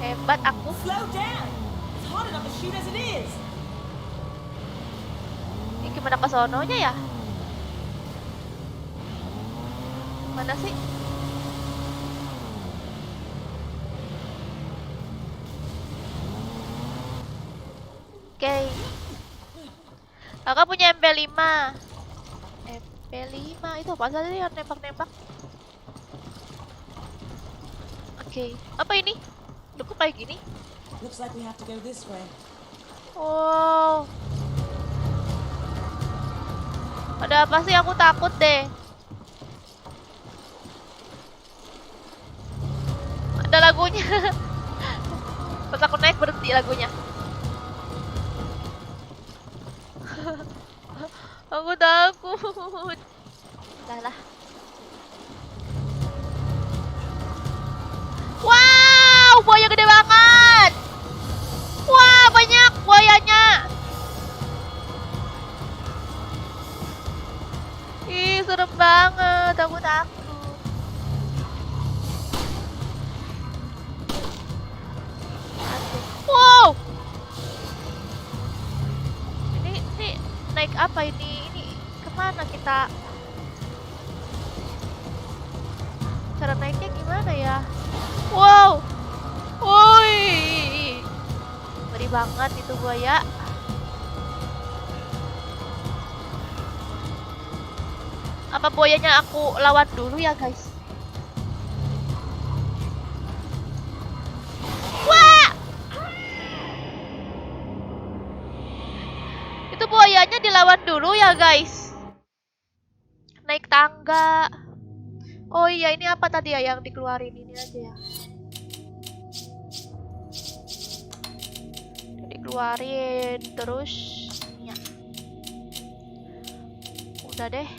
hebat aku. Slow down! It's hard enough to shoot as it is! Ini gimana ke sononya ya? Mana sih? Oke. Kakak punya MP5. MP5 itu apa sih yang nembak-nembak? Oke. Apa ini? Loh, kok kayak gini? Looks like we have to go this way. Oh. Ada apa sih? Aku takut deh. Ada lagunya. Pas aku naik berhenti lagunya. Aku takut. Lah. Wow, buaya gede banget. Wah, banyak buayanya. Ih, serem banget. Aku takut. Wow. Ini naik apa ini? Ini kemana kita? Cara naiknya gimana ya? Wow. Woi. Ngeri banget itu buaya. Apa buayanya aku lawan dulu ya, guys? Wah! Itu buayanya dilawan dulu ya, guys. Naik tangga. Oh iya, ini apa tadi ya yang dikeluarin? Ini aja ya. Dikeluarin terus ya. Udah deh.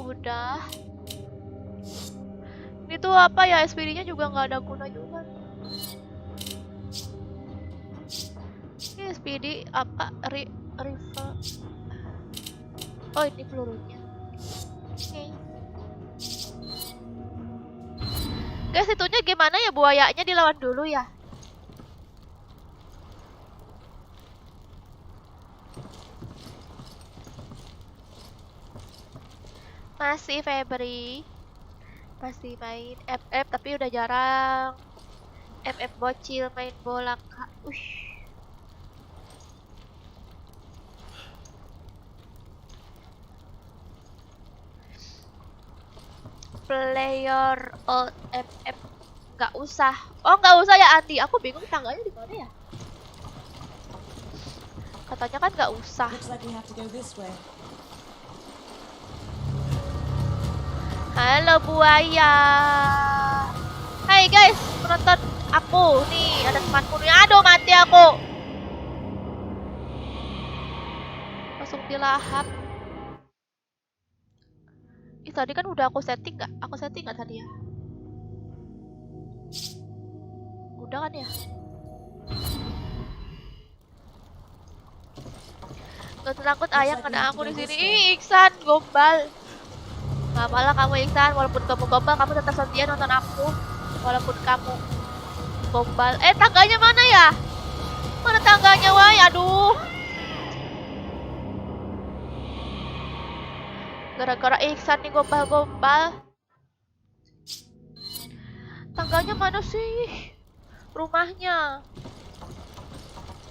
Udah. Ini tuh apa ya? SPD-nya juga nggak ada guna juga. Ini SPD apa? Rifle. Oh, ini pelurunya. Oke. Guys, itunya gimana ya? Buayanya dilawan dulu ya. Masih Febri. Masih main FF tapi udah jarang. FF bocil main bola kak. Player old FF nggak usah. Oh, nggak usah ya Andi. Aku bingung tangganya di mana ya. Katanya kan nggak usah. Looks like we have to go this way. Halo buaya. Hai guys, penonton aku nih, ada temanku nih. Aduh, mati aku. Langsung dilahap. Ih, tadi kan udah aku setting nggak? Aku setting nggak tadi ya? Udah kan ya? Gak takut ayam kena aku di sini. Ih, Iksan gombal. Gak malah kamu Iksan, walaupun kamu gombal, kamu tetap setia nonton aku. Walaupun kamu gombal. Tangganya mana ya? Mana tangganya, woi? Aduh. Gara-gara Iksan nih gombal-gombal. Tangganya mana sih? Rumahnya.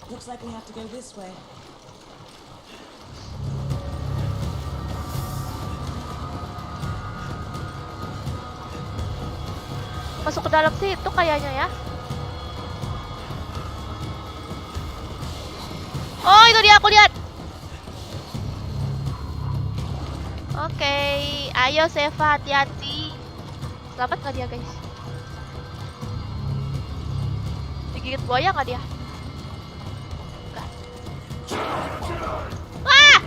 Looks like we have to go this way. masuk ke dalam situ kayaknya ya. Oh, itu dia, aku lihat. Oke, ayo Seva, hati-hati. Selamat nggak dia, guys? Digigit buaya nggak dia? Enggak. Wah!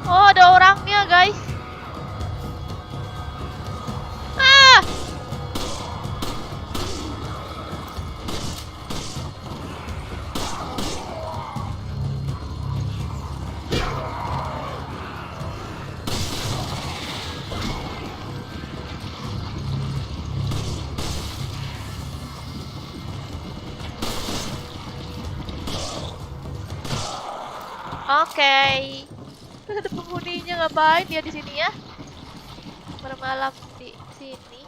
Oh, ada orangnya, guys. Ah! Oke. Terus ada penghuninya, ngapain dia di sini ya? Bermalam di sini.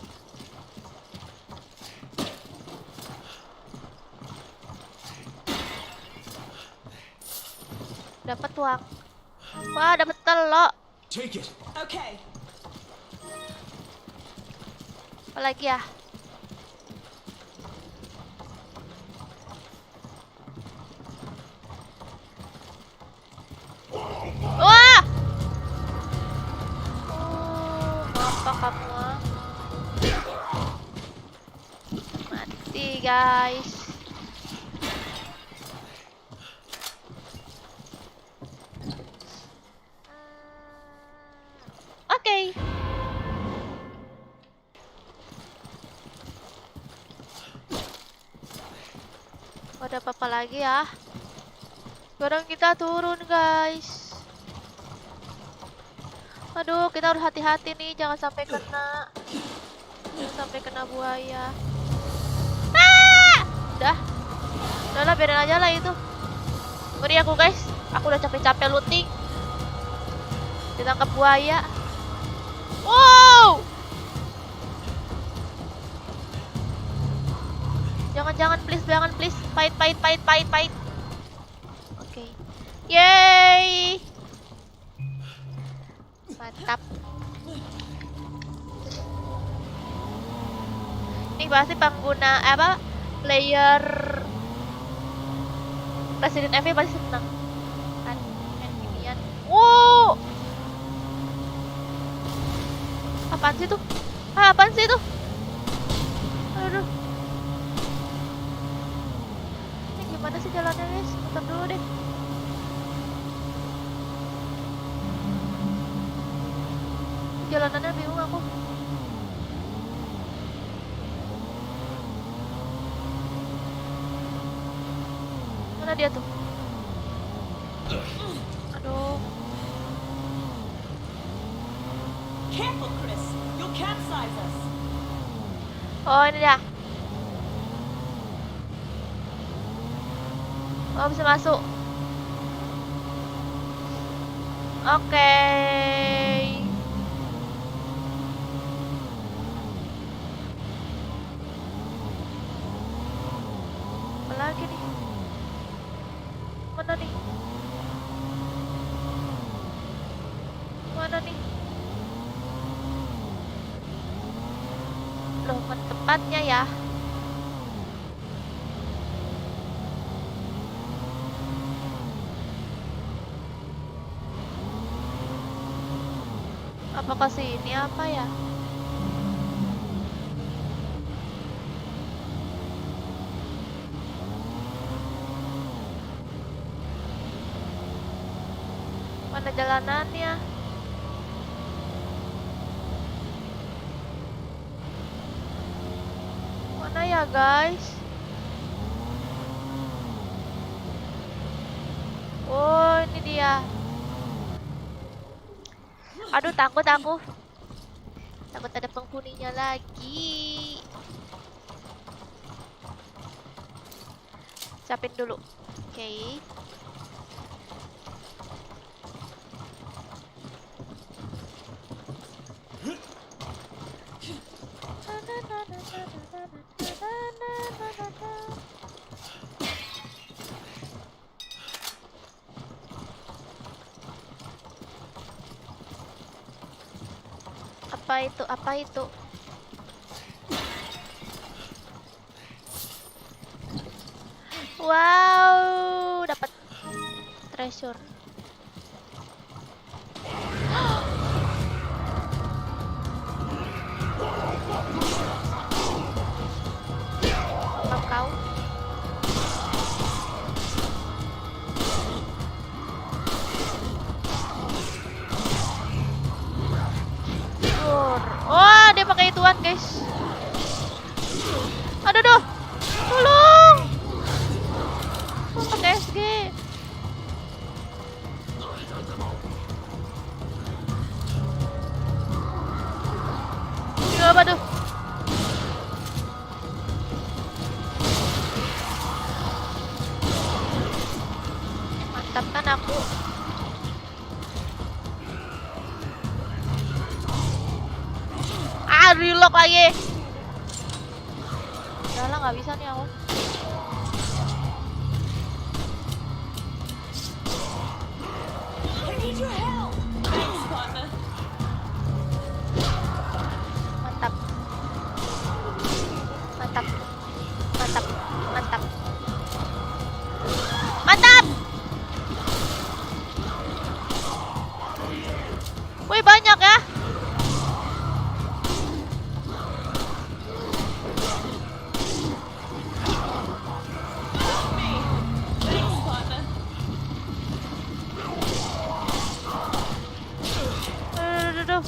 Dapat uang. Wah, dapat telok. Take it. Okay. Apa lagi ya? Wah! Oh, apa kamu? Ah? Mati, guys. Oke. Ada apa-apa lagi ya? Sekarang kita turun, guys. Aduh, kita harus hati-hati nih, jangan sampai kena buaya. Ah! Udahlah, biarin aja lah itu. Ngeri aku, guys. Aku udah capek-capek looting. Ditangkap buaya. Wow! Jangan please. Pahit. Oke. Yeay! Mantap. Ini pasti pengguna player Resident Evil pasti senang kan main ginian. Wow! Apaan sih tuh? Apaan sih tuh? Aduh. Ini gimana sih jalannya, guys? Bentar dulu deh. Jalanannya bingung aku. Mana dia tuh? Aduh. Careful, Chris. You'll capsize us. Oh, ini dia. Oh, bisa masuk. Oke. Apa lagi nih? Mana nih? Mana nih? Loh, tempatnya ya. Apakah sini apa ya? Mana jalanannya? Mana ya, guys? Oh, ini dia. Aduh, takut aku. Takut ada penghuninya lagi. Siapin dulu. Oke. Apa itu? Apa itu? Wow, dapat treasure. Maaf kau. Oh, dia pakai ituan, guys. Aduh, duh. Tolong. Oh, pakai SG. Ini apa tuh? Mantap kan aku. Relock lagi. Udah lah, nggak bisa nih aku. I need your help. Thanks, partner. Mantap. Mantap. Mantap. Mantap. Mantap. Wih, banyak ya. Thanks, partner. Aduh.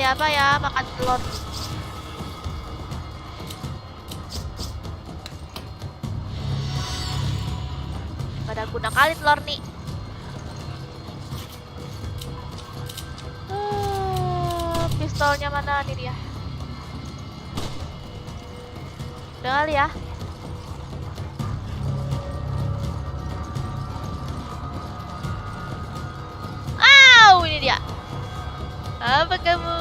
Apa ya, makan telur. Gak ada guna kali telur nih. Pistolnya mana nih dia? Udah kali ya. Ini dia. Apa kamu?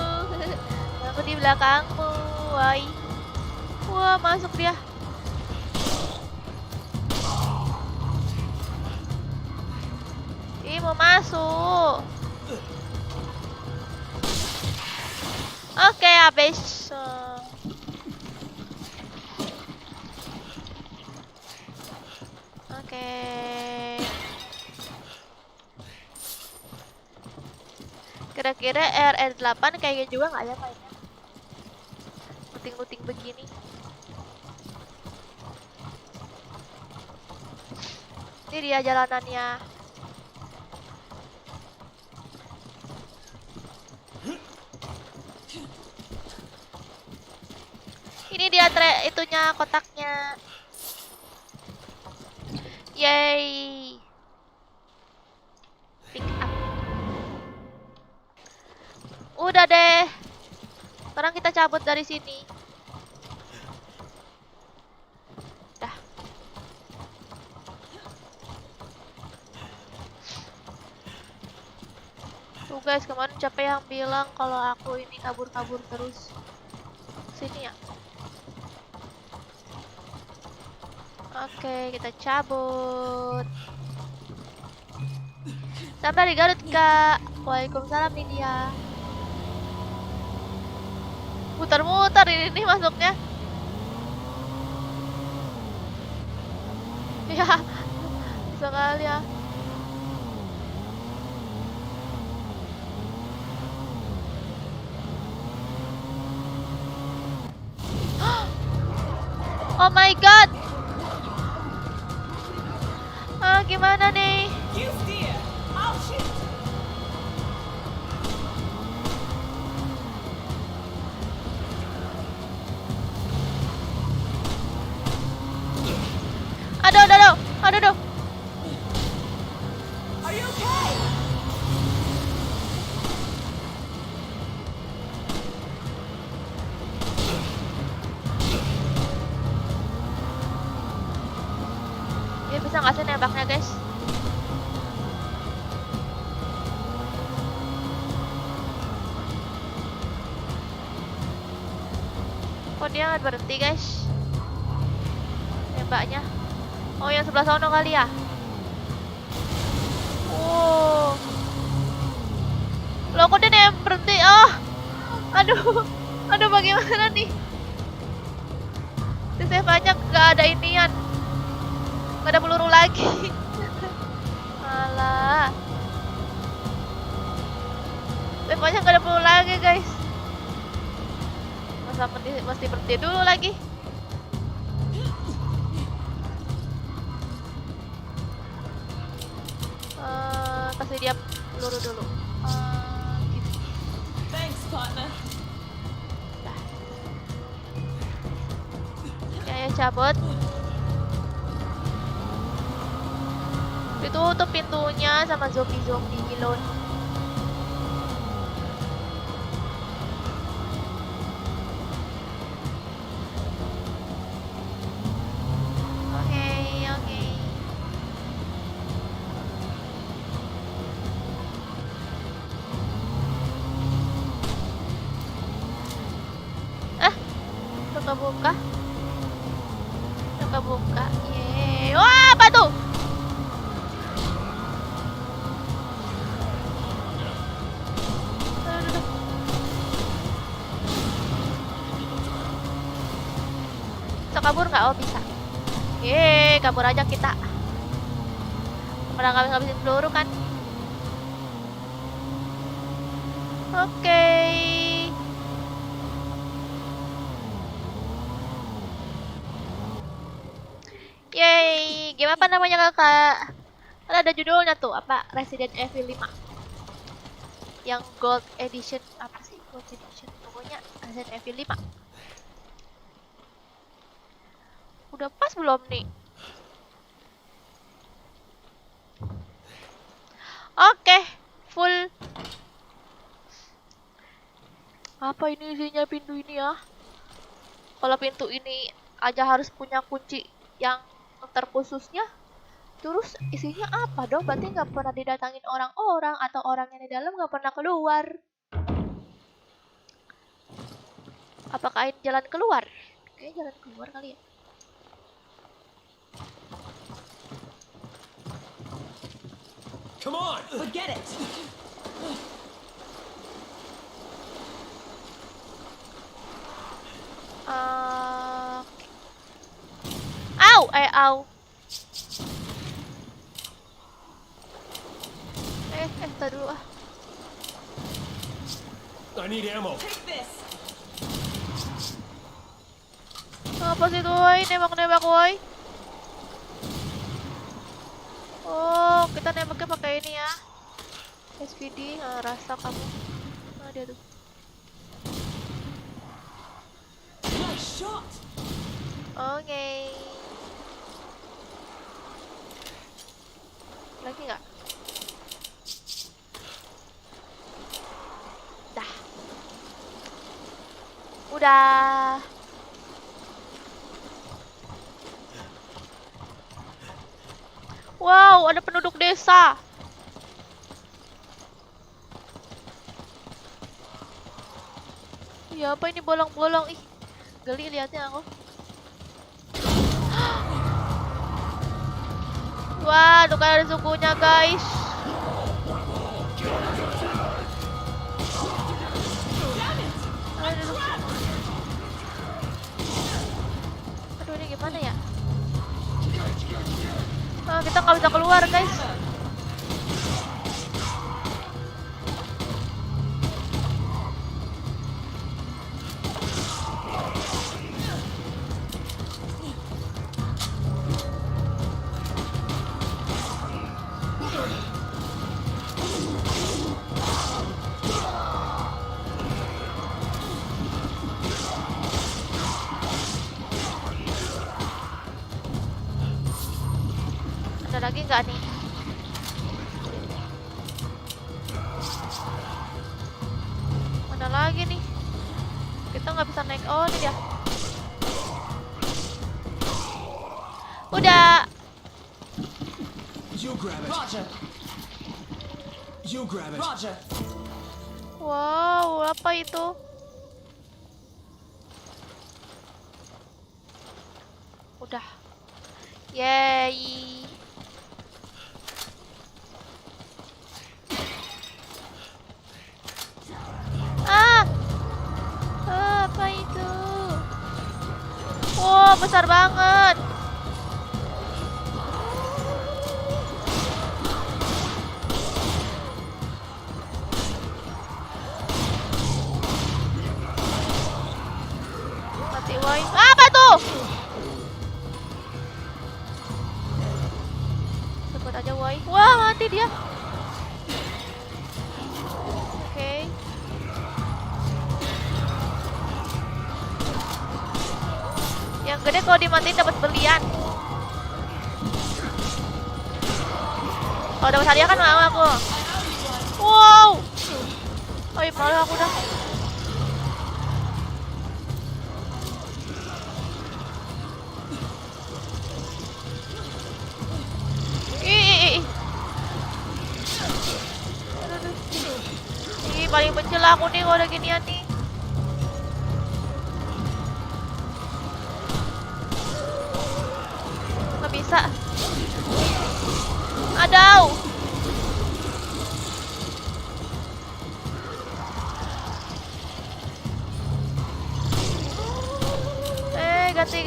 Aku di belakangmu, woi. Wah, masuk dia. Ih, mau masuk. Oke, habis. Oke. Kira-kira RR8 kayaknya juga nggak ya mainnya? Puting-puting begini. Ini dia jalanannya. Ini dia itunya, kotaknya. Yay. Pick up. Udah deh. Sekarang kita cabut dari sini. Dah. Tuh guys, kemarin siapa yang bilang kalau aku ini kabur-kabur terus. Sini ya. Oke, kita cabut. Sampai di Garut, Kak. Waalaikumsalam, Lydia. Muter-muter ini masuknya. Ya, bisa kali ya. Oh my god. Gimana nih? You steer. I'll shoot. Aduh. Are you okay? Dia bisa nggak sih nembaknya, guys? Kok dia nggak berhenti, guys? Nembaknya. Oh, yang sebelah sana kali ya? Oh. Loh, kok dia berhenti? Oh. Aduh. Aduh, bagaimana nih? Di save aja nggak ada inian. Nggak ada peluru lagi. Alah. Save aja nggak ada peluru lagi, guys. Mesti berhenti dulu lagi. Kasih dia peluru dulu. Gitu. Thanks, partner. Ya cabut. Ditutup pintunya sama zombie-zombie gilon. Oke. Buka. Yeay. Wah, apa tuh? Bisa kabur nggak? Oh, bisa. Yeay, kabur aja kita. Pada ngabisin peluru kan? Oke. Yeay, game apa namanya kakak? Kan ada judulnya tuh, apa? Resident Evil 5 yang Gold Edition, apa sih Gold Edition? Pokoknya Resident Evil 5. Udah pas belum nih? Oke, full. Apa ini isinya pintu ini ya? Kalau pintu ini aja harus punya kunci yang terkhususnya, terus isinya apa dong? Berarti nggak pernah didatangin orang-orang atau orang yang di dalam nggak pernah keluar. Apakah ini jalan keluar? Kayaknya jalan keluar kali ya. Come on! Forget it. Au. Tar dulu ah. I need ammo. Take this. Apa sih tuh, woy? Nembak-nembak, woy. Oh, kita nembaknya pakai ini ya. SVD, rasa kamu. Nah, dia tuh. Nice shot. Oke. Lagi nggak? Dah. Udah. Wow, ada penduduk desa. Ya apa ini bolong-bolong? Ih, geli liatnya aku. Wah, tuh kan ada sukunya, guys. Aduh, ini gimana ya? Kita nggak bisa keluar, guys. Ada lagi nggak nih? Mana lagi nih? Kita nggak bisa naik. Oh, ini dia. Udah. You grab it. Roger. You grab it. Roger. Wow, apa itu? Udah. Yeay. Ah! Apa itu? Wow, besar banget. Mati woi. Apa tuh? Cepet aja woi. Wah, mati dia. Oke. Yang gede kalau dimatiin dapat berlian. Kalau dapat hadiah kan mau aku. Wow. Oh, iya, malu aku dah. Ih. Ih, paling benci lah aku nih kalau udah ginian nih. Nggak bisa. Adau.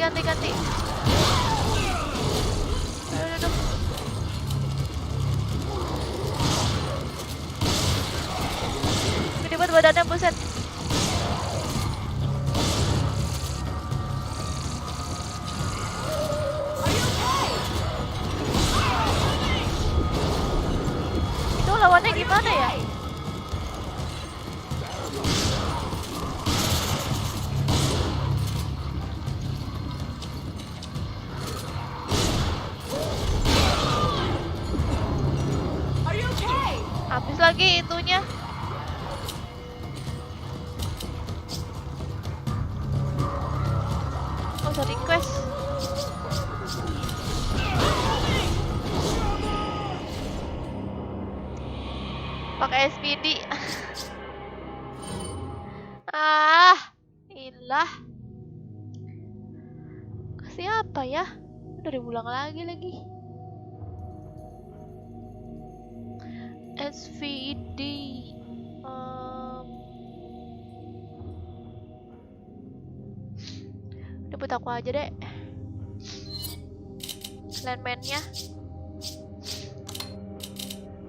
Ganti. Aduh. Gede banget badannya, buset. Itu lawannya gimana ya? Are you okay? Habis lagi itunya. Oh, usah request. Pakai SPD. Ilah. Kasih apa ya? Udah diulang lagi. SVD. Debut aku aja deh. Landman-nya.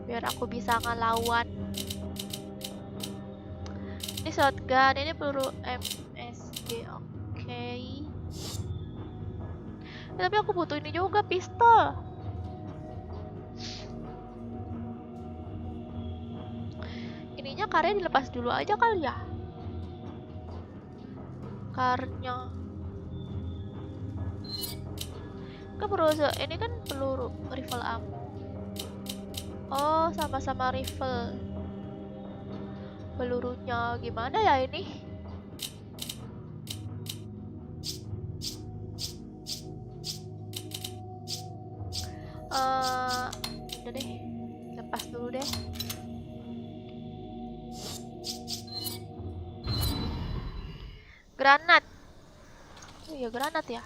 Biar aku bisa ngelawan. Ini shotgun, ini peluru MSG. Oke. Tapi aku butuh ini juga, pistol. Ininya karnya dilepas dulu aja kali ya. Karnya. Kan ini kan peluru rifle ammo. Oh, sama-sama rifle. Pelurunya gimana ya ini? Udah deh, lepas dulu deh. Granat. Oh iya, granat ya.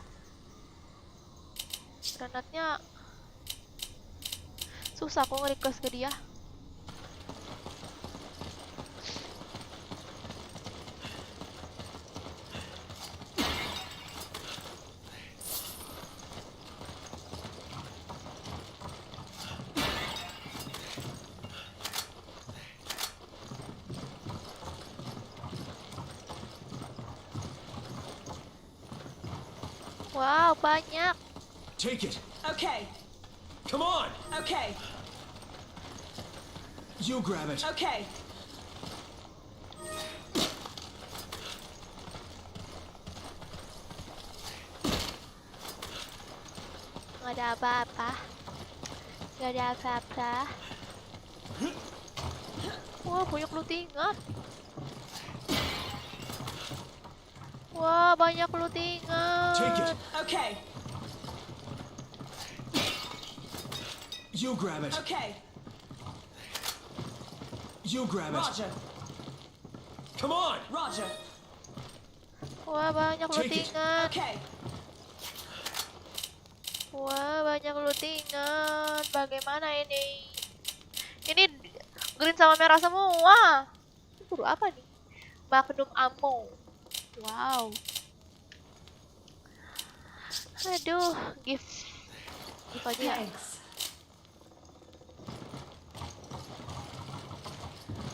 Granatnya susah aku nge-request ke dia. Wow, banyak. Take it. Okay. Come on. Okay. You grab it. Okay. Gak ada apa-apa. Wah, banyak lootingan. Wah, banyak lootingan. Take it. Okay. You grab it. Okay. You grab it. Roger. Come on. Roger. Wah, banyak Take it. lootingan. Okay. Wah, banyak lootingan. Bagaimana ini? Ini green sama merah semua. Ini buru apa nih? Magnum ammo. Wow. Aduh, gift. Gift aja ya. Thanks.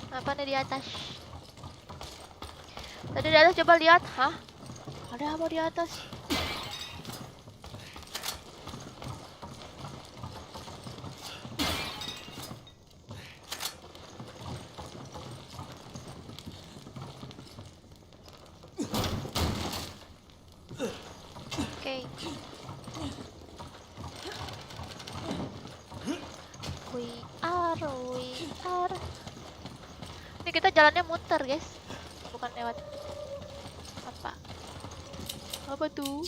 Apa nih di atas? Tadi di atas coba lihat. Hah? Ada apa di atas? Oke. We are. Ini kita jalannya muter, guys. Bukan lewat. Apa? Apa tuh?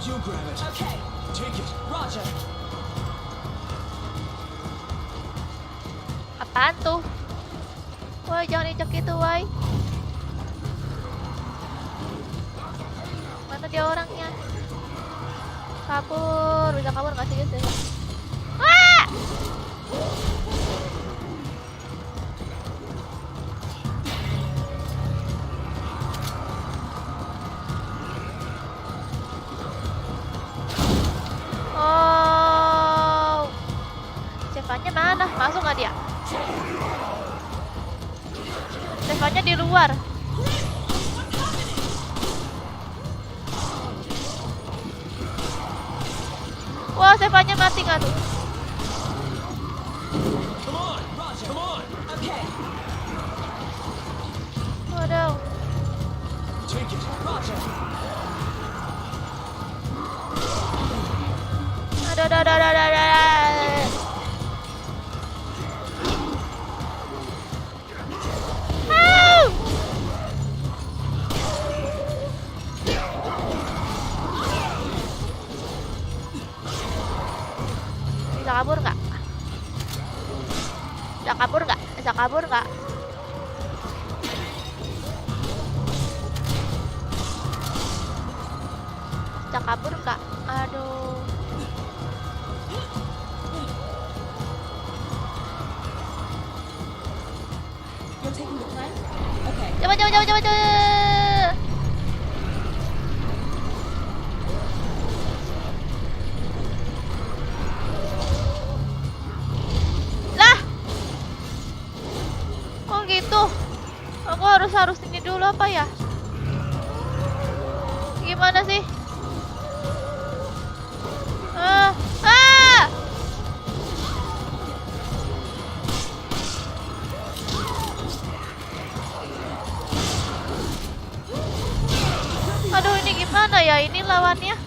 You grab it. Okay, Take it. Roger. Apaan tuh? Woi, jangan injak itu, woi. Mana dia orangnya? Kabur, bisa kabur nggak sih, guys? Wah! Oh, Stefanya mana? Masuk nggak dia? Stefanya di luar. Wah, Stefanya mati nggak tuh? Come on. Roger. Come on. Okay, Waduh. Take it. Roger. Aduh. Au! Bisa kabur nggak? Bisa kabur nggak? Bisa kabur nggak? Bisa kabur nggak? Aduh. You're taking the plan? Okay. Coba. Lah. Oh gitu. Aku harus ini dulu apa ya? Gimana sih? Ah. Aduh, ini gimana ya? Ini lawannya.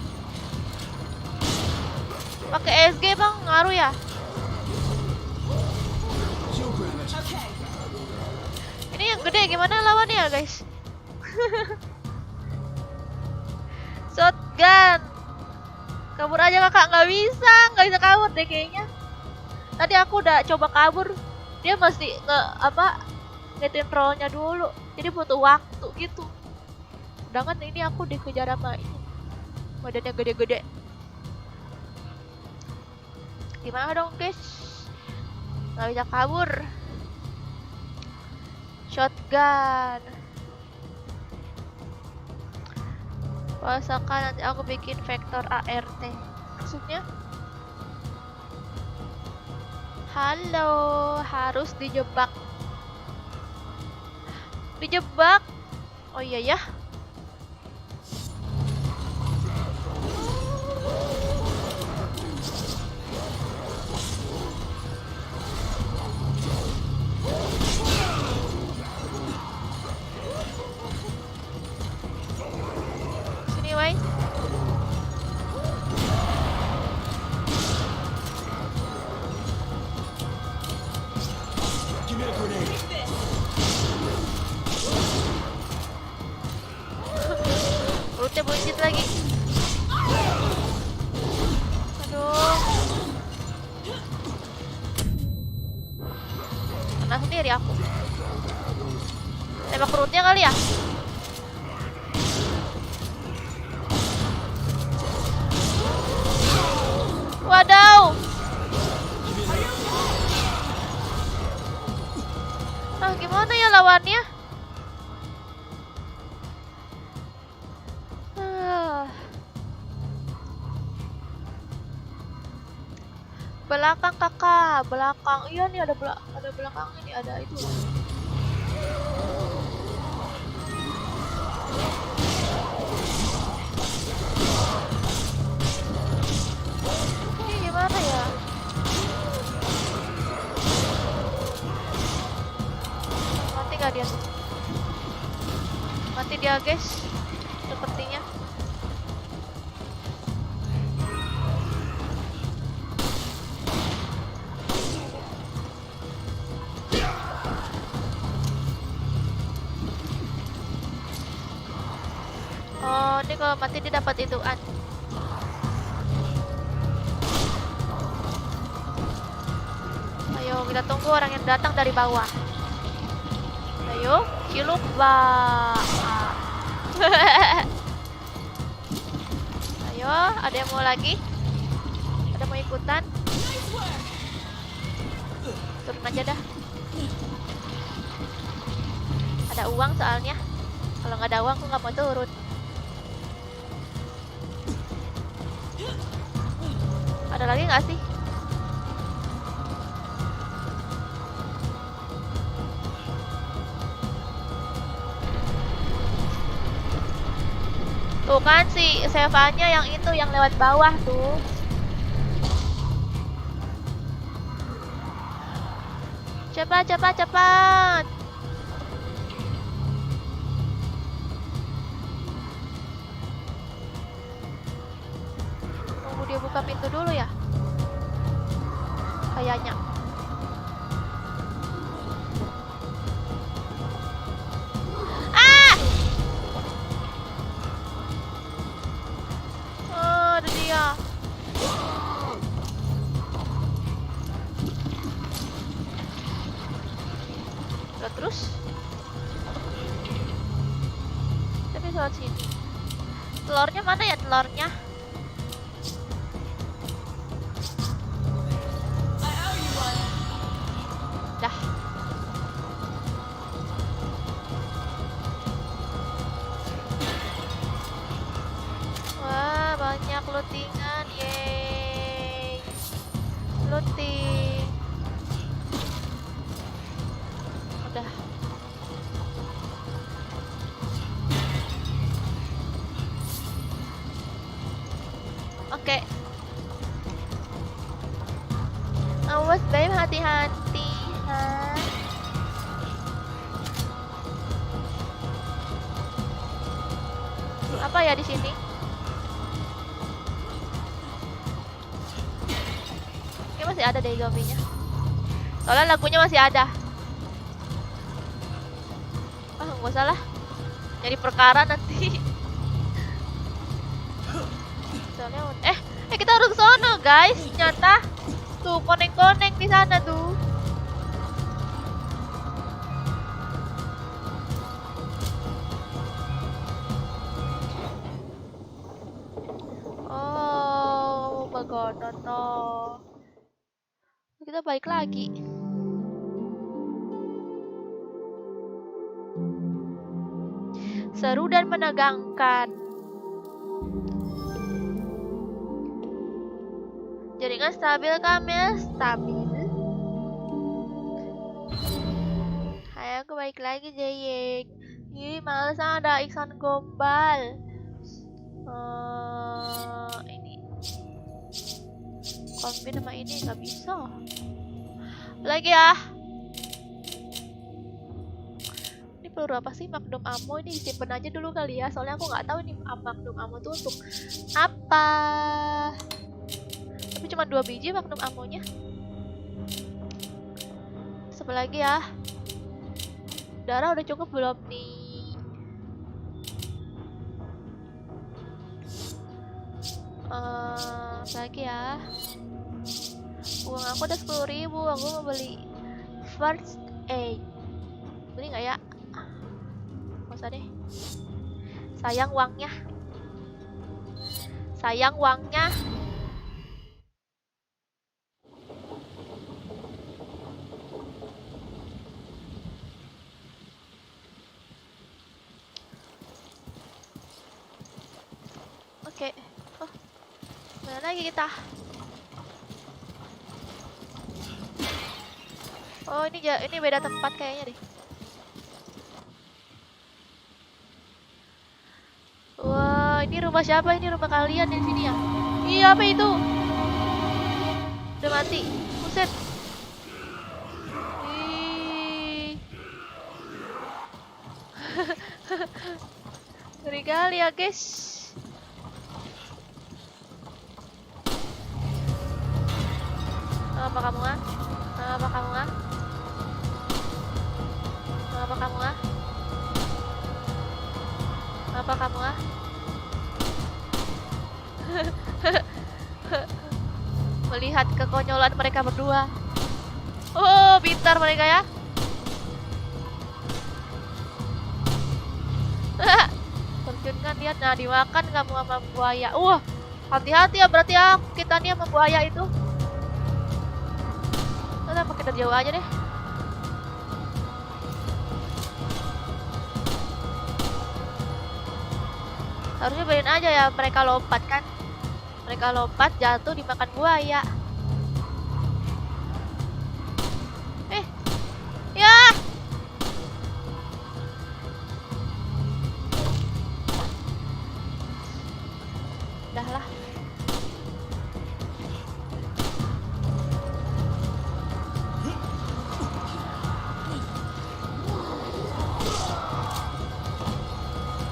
Pakai SG, Bang, ngaruh ya? You grab it. Okay. Ini yang gede gimana lawannya, guys? Shotgun. Kabur aja kakak, nggak bisa kabur deh kayaknya. Tadi aku udah coba kabur, dia mesti ngetin rollnya dulu, jadi butuh waktu gitu. Sedangkan ini aku dikejar sama ini, badannya gede-gede. Gimana dong, guys? Nggak bisa kabur. Shotgun. Pasakan nanti aku bikin vektor ART. Maksudnya? Halo, harus dijebak. Dijebak? Oh iya ya. Sini, Wai. Give me a grenade. Perutnya buncit lagi. Aduh. kiri aku. Tembak perutnya kali ya. Wadaw. Ah, gimana ya lawannya? Belakang kakak, belakang. Iya nih ada belakang ini, ada itu. Ini gimana ya? Mati gak dia tuh? Mati dia guys, sepertinya. Oh, ini kalau mati dia dapat ituan. Ayo kita tunggu orang yang datang dari bawah. Ayo, ciluk bang. Ayo, ada yang mau lagi? Ada mau ikutan? Turun aja dah. Ada uang soalnya. Kalau nggak ada uang, aku nggak mau turun. Ada lagi nggak sih? Tuh kan si Sevanya yang itu yang lewat bawah tuh. Cepat, cepat, cepat. Tunggu dia buka pintu dulu ya. Kayaknya. Ah! Oh, ada dia. Udah terus. Tapi lewat sini. Telurnya mana ya telurnya? Dah. Wah, banyak lootingan, yeay. Looting. Udah. Oke. Awas babe, hati-hati. Hah? Apa ya di sini? Ini masih ada deh zombinya. Soalnya lagunya masih ada. Ah, nggak usah lah. Jadi perkara nanti. Soalnya kita harus ke sono guys. Nyata. Tuh koneng-koneng di sana tuh. Oh my god, no. Kita balik lagi. Seru dan menegangkan. Jaringan stabil, Kamil. Stabil. Ayo aku balik lagi, Jayek. Ih, males ada Iksan Gombal. Ini kombin sama ini nggak bisa. Lagi ya. Ini peluru apa sih? Magnum ammo, ini disimpan aja dulu kali ya. Soalnya aku nggak tahu ini Magnum ammo tuh untuk apa. Tapi cuma 2 biji Magnum ammonya. Sebelah lagi ya. Darah udah cukup belum nih? Lagi ya. Uang aku udah 10.000. Aku mau beli first Beli nggak ya? Nggak usah deh. Sayang uangnya. Sayang uangnya. Oke. Oh, mana lagi kita? Oh, ini beda tempat kayaknya deh. Wah, ini rumah siapa? Ini rumah kalian di sini ya? Iya, apa itu? Udah mati. Buset. Ih. Ngeri kali ya, guys. Apa kamu ah? Apa kamu ah? Apa kamu ah? Apa kamu ah? Melihat kekonyolan mereka berdua. Oh, pintar mereka ya. Terjunkan dia, nah dimakan kamu sama buaya. Wah, hati-hati ya, berarti ya kita nih sama buaya itu. Udah pakai dari jauh aja deh. Harusnya biarin aja ya mereka lompat kan. Mereka lompat jatuh dimakan buaya. Ya. Udahlah.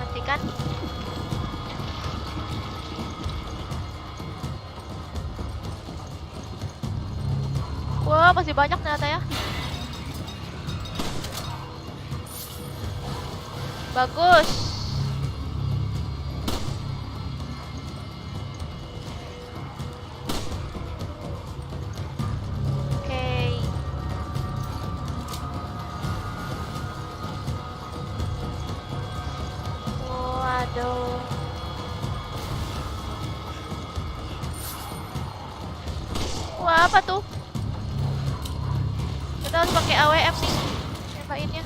Matikan. Wah, masih banyak ternyata ya. Bagus. Oke. Waduh. Wah, apa tuh? Kita harus pakai AWM nih. Nembakinnya.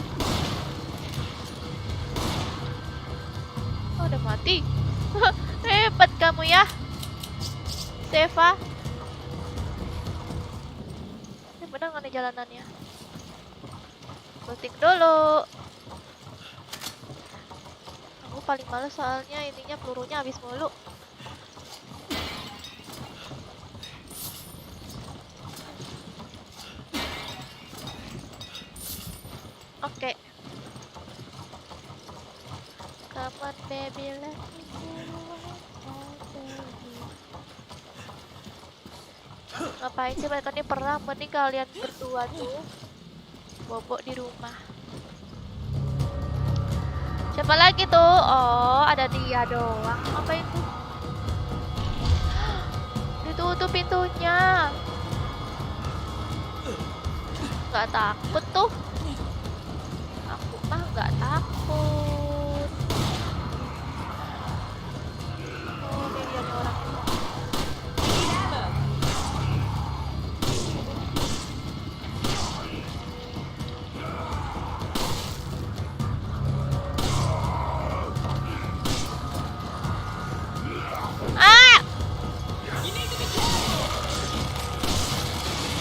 Oh, udah mati. Hebat kamu ya, Seva. Ini bener nggak nih jalanannya? Looting dulu. Aku paling males soalnya ininya pelurunya habis mulu. Oke. Come on baby, let me ngapain sih mereka nih perang? Mending kalian berdua tuh bobok di rumah. Siapa lagi tuh? Oh, ada dia doang. Apa itu? Ditutup pintunya. Gak takut tuh. Aku mah gak takut. Oh, ini dia nih orang. Ah!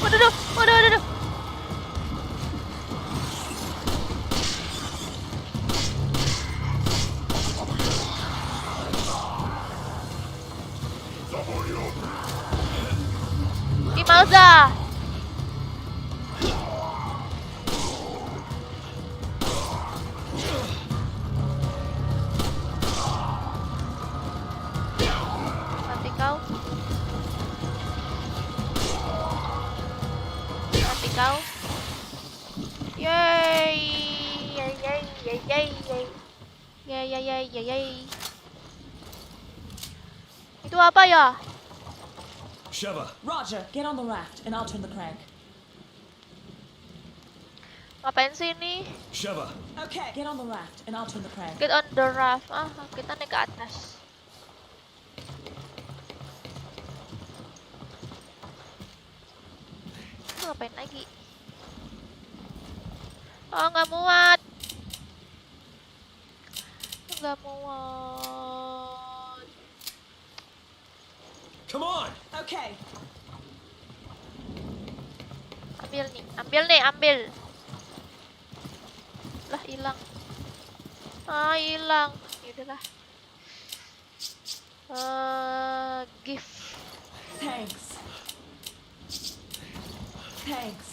Waduh, waduh. Malza. Mati kau. Mati kau. Yay. Yay. Itu apa ya? Sheva, Roger, get on the raft and I'll turn the crank. Ngapain sih ini? Sheva, Okay, get on the raft and I'll turn the crank. Get on the raft. Kita naik ke atas. Ngapain lagi? Oh, nggak muat. Nggak muat. come on! Okay, Ambil nih, ambil. Lah, hilang. Hilang. Yaudahlah. Gift. thanks. Thanks.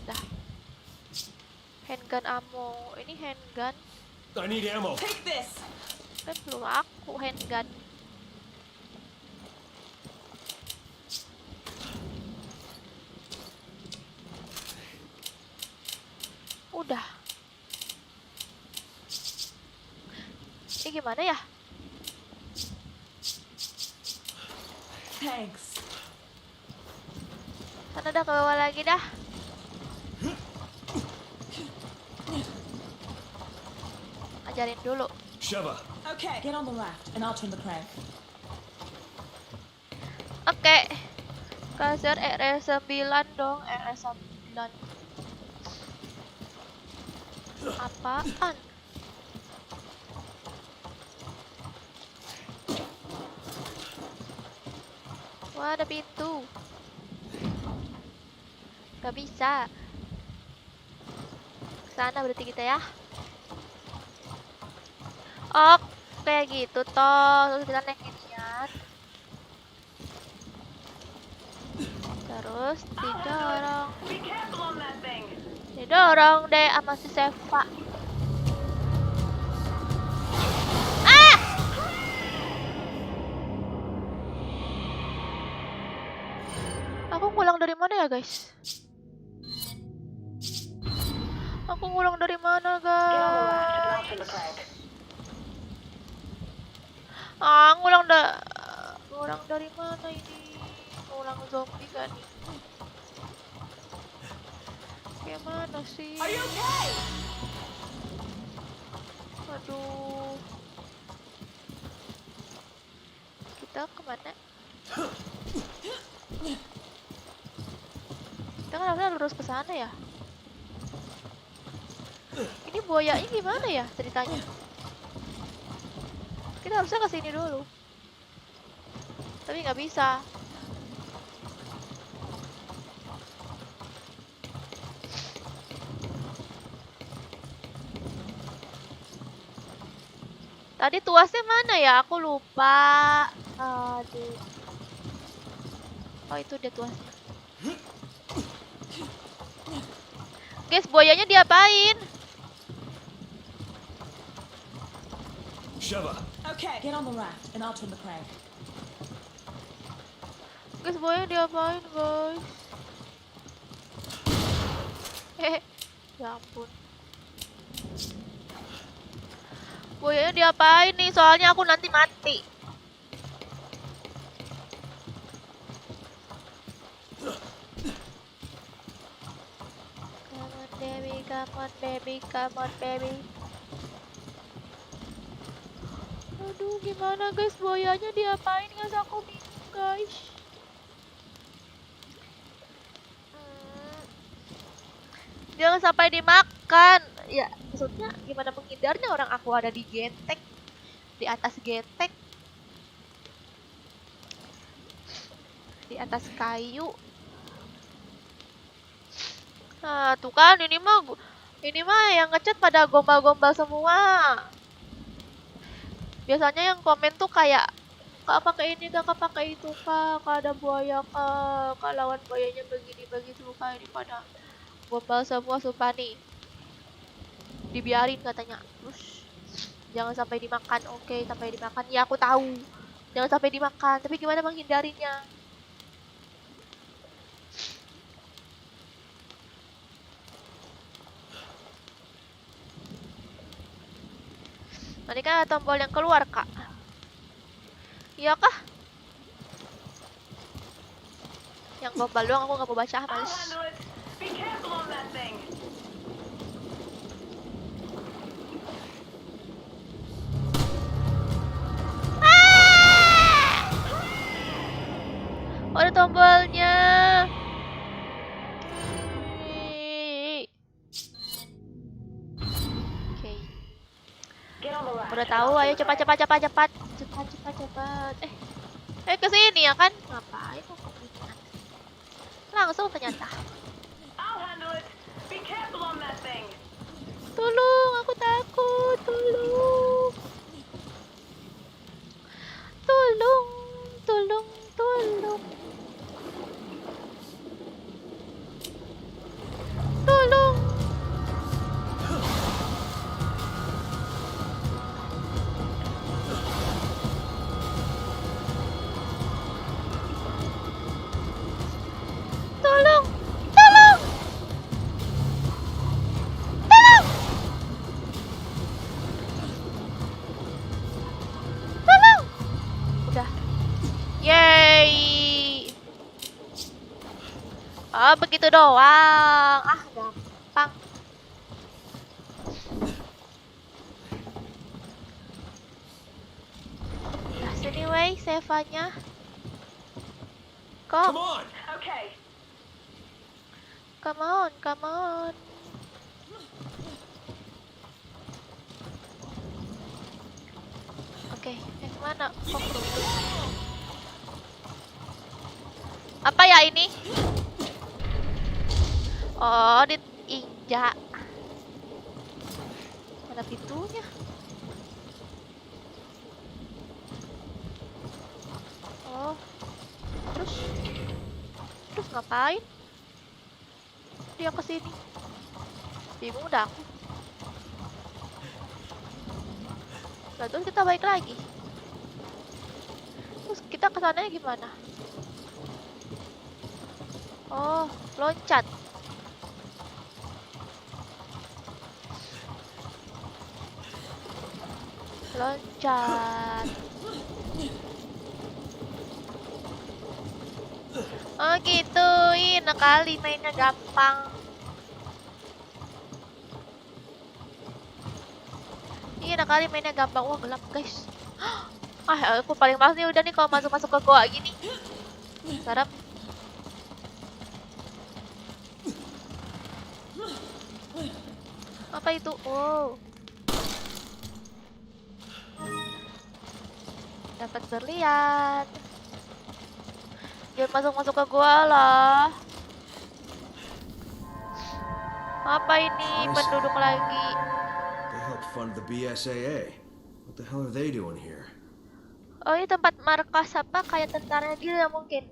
Dah. Handgun ammo. Ini handgun. I need ammo. Take this. Kan belum aku handgun. Udah. Ini gimana ya? Thanks. Sana dah ke bawah lagi dah. Ajarin dulu. Sheva, Okay, get on the raft and I'll turn the crank. Oke. Kasir RS9 dong, RS9. Apaan? Wah, ada pintu. Gak bisa. Kesana berarti kita ya. Oh, kayak gitu toh. Terus kita naik inian. Terus didorong. Didorong deh sama si Seva. Ah! Aku ngulang dari mana ya, guys? Aku ngulang dari mana, guys? Ngulang dari mana ini? Ngulang zombie kan? Gimana sih? Are you okay? Aduh. Kita kemana? Kita kan harusnya lurus ke sana ya. Ini buayanya gimana ya ceritanya? Kita harusnya ke sini dulu. Tapi nggak bisa. Tadi tuasnya mana ya? Aku lupa. Aduh. Oh, itu dia tuasnya. Guys, buayanya diapain? Sheva, Okay, get on the raft and I'll turn the crank. Guys, buayanya diapain, guys? Ya ampun. Buayanya diapain nih? Soalnya aku nanti mati. Come on, baby, come on, baby, come on, baby. Aduh, gimana guys? Buayanya diapain? Guys, aku bingung, guys. Jangan sampai dimakan. Ya, maksudnya gimana menghindarnya, orang aku ada di genteng. Di atas genteng. Di atas kayu. Nah, tuh kan ini mah yang ngechat pada gombal-gombal semua. Biasanya yang komen tuh kayak, Kak pakai ini, Kak pakai itu, Kak ada buaya, Kak lawan buayanya begini begitu, Kak ini pada gombal semua sumpah nih. Dibiarin katanya. Terus jangan sampai dimakan. Oke, sampai dimakan. Ya aku tahu. Jangan sampai dimakan, tapi gimana menghindarinya? Nanti kan ada tombol yang keluar, Kak. Iya kah? Yang gombal doang aku nggak mau baca, males. Be careful on that thing. Oh, ada tombolnya. Oke. Get on the raft. Udah tahu, ayo cepat. Ke sini ya kan? Ngapain kok kebingungan? Langsung ternyata. I'll handle it. Be careful on that thing. Tolong, aku takut. Tolong. Tolong. Tolong. Udah. Yeay. Ah, begitu doang. Ah, gampang. Nah, sini wey, Sevanya. Come Come on! Okay. on. Oke, yang mana? Oh, apa ya ini? Oh, diinjak. Mana pintunya? Oh. Terus ngapain? Dia kesini. Bingung dah aku. Nah, terus kita balik lagi. Terus kita kesananya gimana? Oh, loncat. Oh gitu, enak kali mainnya gampang. Wah, gelap guys. Ah, aku paling males nih udah nih kalau masuk ke goa gini. Serem. Apa itu? Oh. Dapat berlian. Jangan masuk ke gua lah. Apa ini? Penduduk lagi. They helped fund the BSAA. What the hell are they doing here? Oh, ini tempat markas apa? Kayak tentara gitu ya mungkin.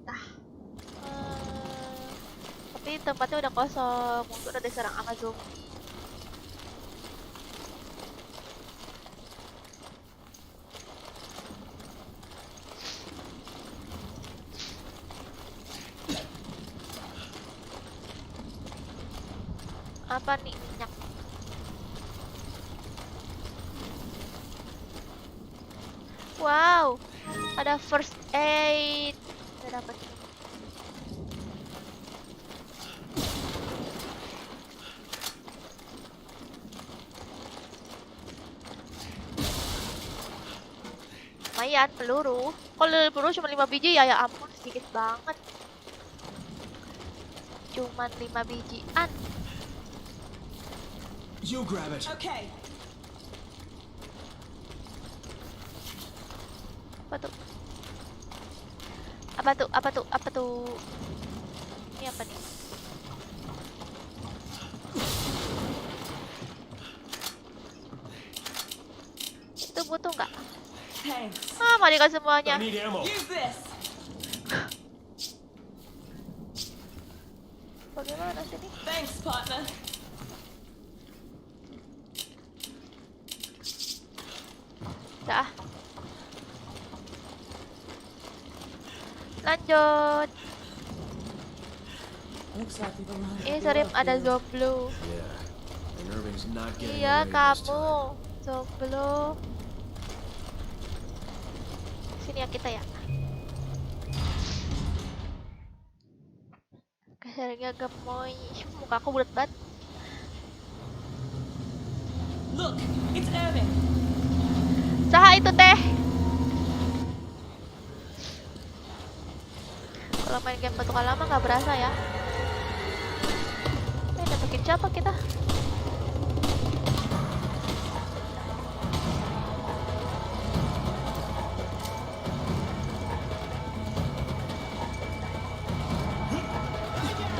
Tapi tempatnya udah kosong. Mungkin udah diserang sama zombie. Apa nih minyak? Wow, ada first aid. Kita dapat. Lumayan peluru. Kalau peluru cuma 5 biji ya ampun, sedikit banget. Cuman 5 bijian. You grab it. Okay. Apa tuh? Ini apa nih? Itu butuh nggak? Thanks. Ah, mau dikasih semuanya. I need ammo. Use this. Bagaimana sini? Thanks, partner. Dah. Lanjut. Looks like we've arrived. Ini sering ada zomblo. Yeah. And Irving's not getting Iya, away this kamu. time. Zomblo. Sini ya kita ya. Serga gemoy. Muka aku bulat banget. Look, it's Irving. Saha itu teh? Kalau main game petukan lama nggak berasa ya. Dapetin siapa kita?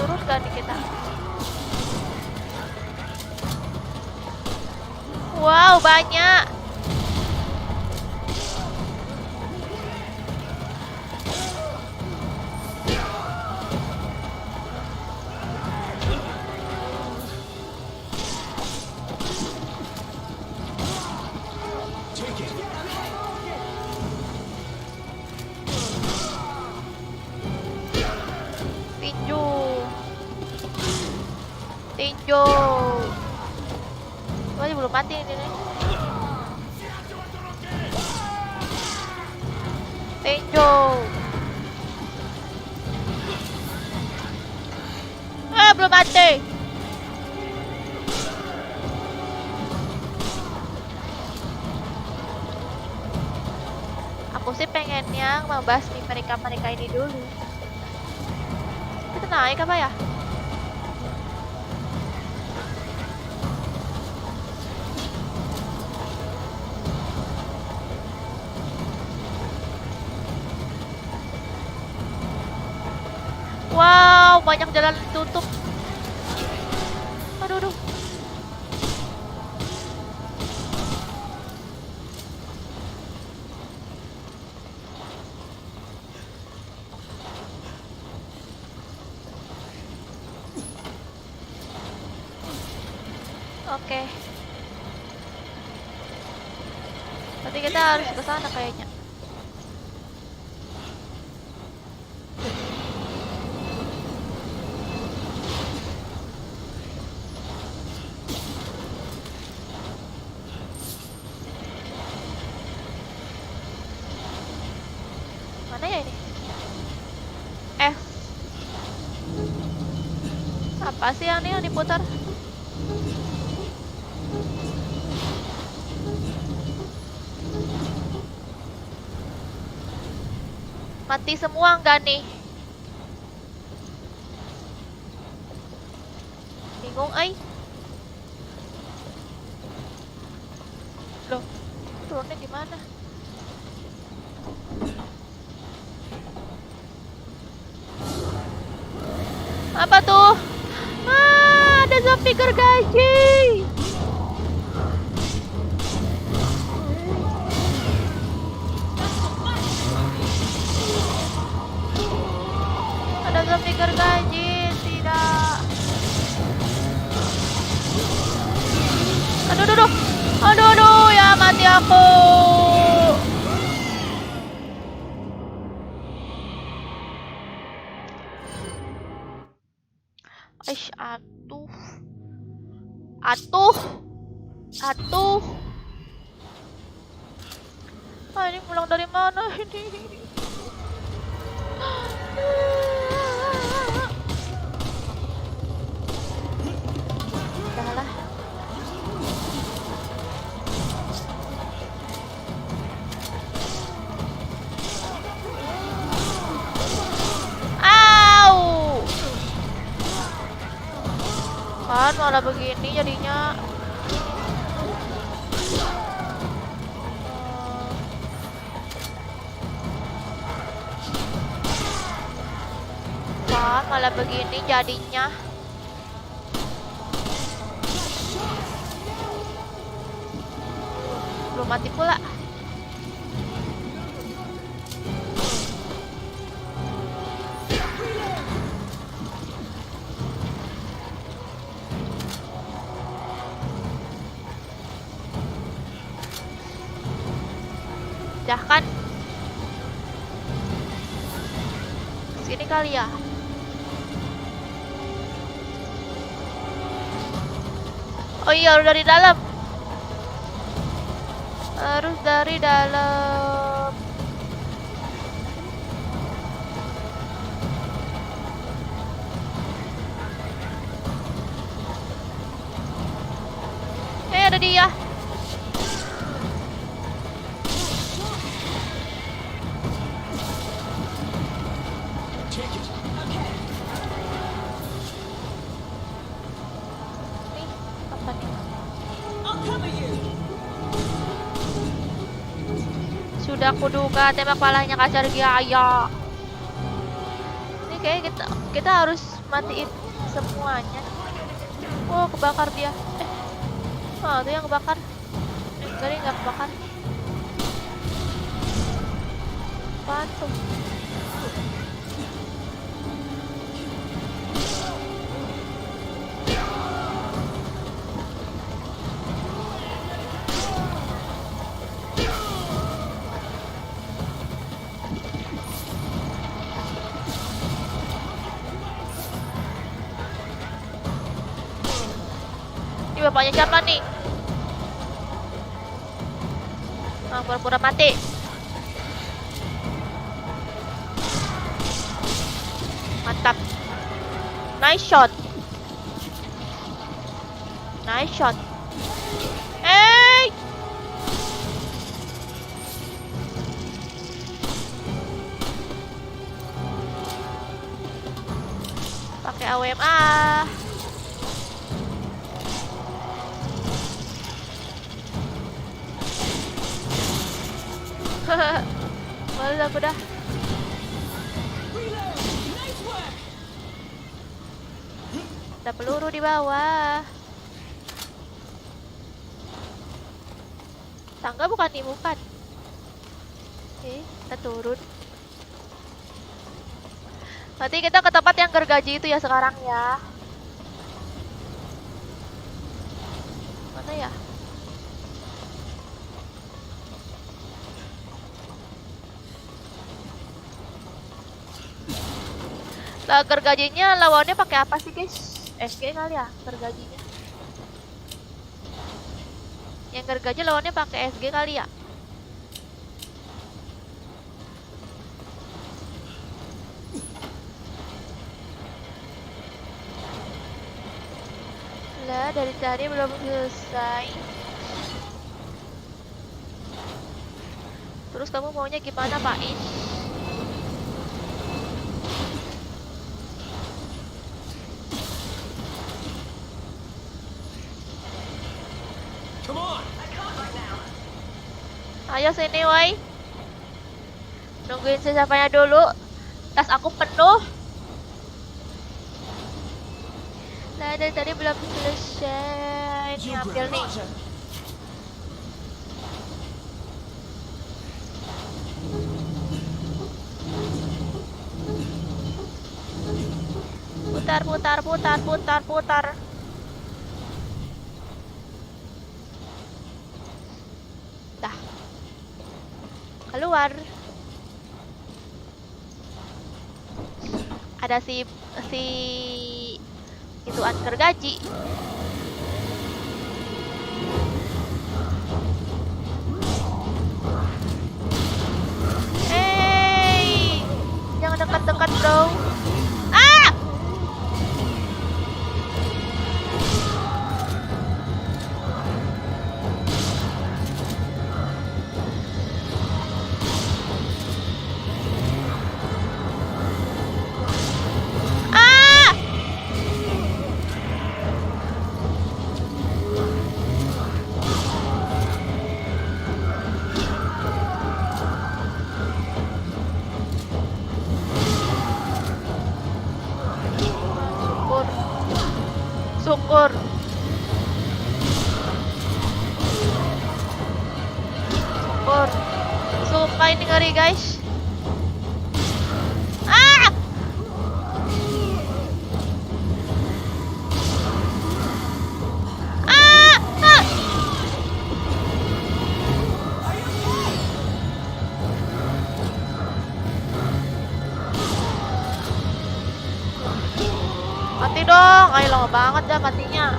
Turun gak nih kita? Wow, banyak. Take it. Tinju. Tinju. Oh, ini belum mati ini nih. Tinju. Belum mati. Aku sih pengennya membahas mereka ini dulu. Kita naik apa ya? Wow, banyak jalan tutup. Aduh, aduh. Oke. Tapi kita harus ke sana kayaknya. Mana ya ini? Apa sih yang ini yang diputar? Mati semua enggak nih? Bingung ay. Loh, turunnya di mana? Apa tuh? Ada zombie gergaji. Ada zombie gergaji, tidak. Aduh, aduh, aduh. Aduh, aduh, ya mati aku. Aish, atuh. Atuh. Ini pulang dari mana ini? Udahlah. Au! Kan malah begini jadinya. Kan malah begini jadinya. Belum mati pula. Dah kan? Sini kali ya. Oh iya, harus dari dalam. Harus dari dalam. Sudah kuduga tembak palanya Kacar Giaya. Ini kayak kita harus matiin semuanya. Oh, kebakar dia. Oh, itu yang kebakar. Enggak, dia nggak kebakar. Apaan tuh? Ini bapaknya siapa nih? Ah, pura-pura mati. Mantap. Nice shot. Nice shot. Hey! Pakai AWMA. Males aku dah. Reload! Nice work! Ada peluru di bawah. Tangga bukan nih, bukan. Oke, kita turun. Berarti kita ke tempat yang gergaji itu ya sekarang ya. Mana ya? Lah gergajinya lawannya pakai apa sih guys? SG kali ya gergajinya. Yang gergaji lawannya pakai SG kali ya. Lah dari tadi belum selesai. Terus kamu maunya gimana Pak Is? Come on! Ayo sini woi. Nungguin siapanya dulu. Tas aku penuh. Nah dari tadi belum selesai. Ini ambil nih. Roger. Putar, putar, putar, putar, putar. Dah. Keluar. Ada si ituan gergaji. Hey, jangan dekat-dekat dong. Ah! Ah! Syukur. Syukur. Syukur. Sumpah ini ngeri guys. Ah! Ah! Ah! Mati dong. Ayo lama banget dah matinya.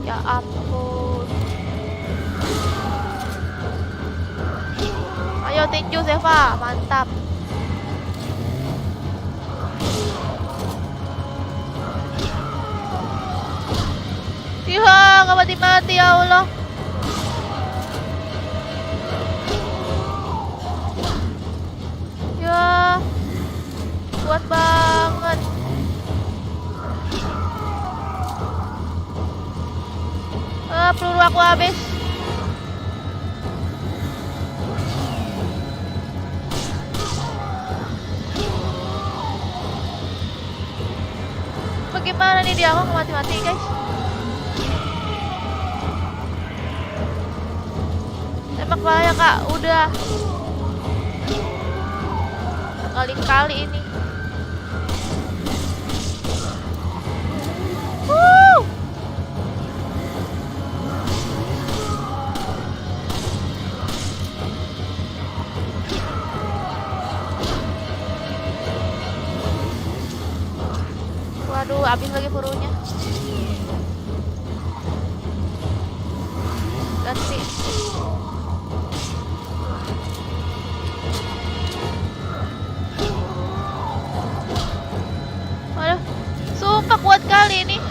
Ya ampun. Ayo tinju Seva, mantap. Iya, nggak mati-mati ya Allah. Ya, kuat banget. Peluru aku habis. Bagaimana nih dia? Aku mati-mati guys. Tembak bahaya kak, udah. Kali-kali ini. Waduh, habis lagi pelurunya. Ganti. Waduh, sumpah kuat kali ini.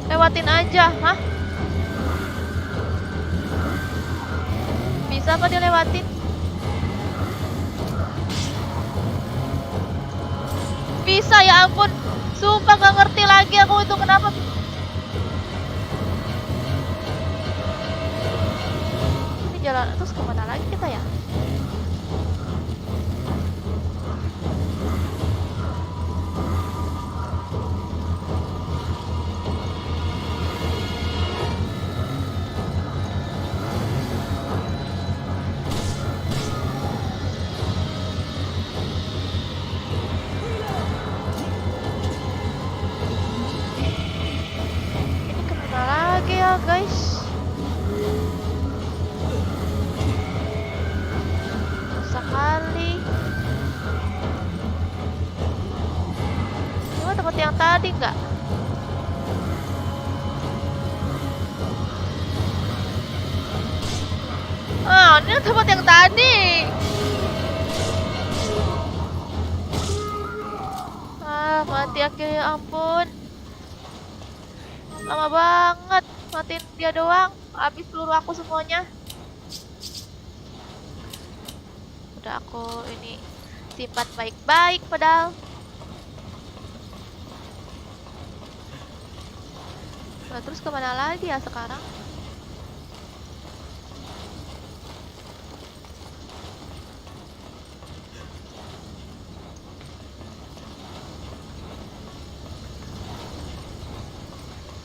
Lewatin aja, hah? Bisa apa dia lewatin? Bisa, ya ampun. Sumpah gak ngerti lagi aku itu kenapa. Ini jalan terus kemana lagi kita ya? Ini kemana lagi ya guys? Susah kali. Ini tempat yang tadi nggak? Ah, ini tempat yang tadi. Ah, mati akhirnya, ya ampun. Lama banget matiin dia doang. Habis peluru aku semuanya. Udah aku ini simpan baik-baik padahal. Nah, terus kemana lagi ya sekarang?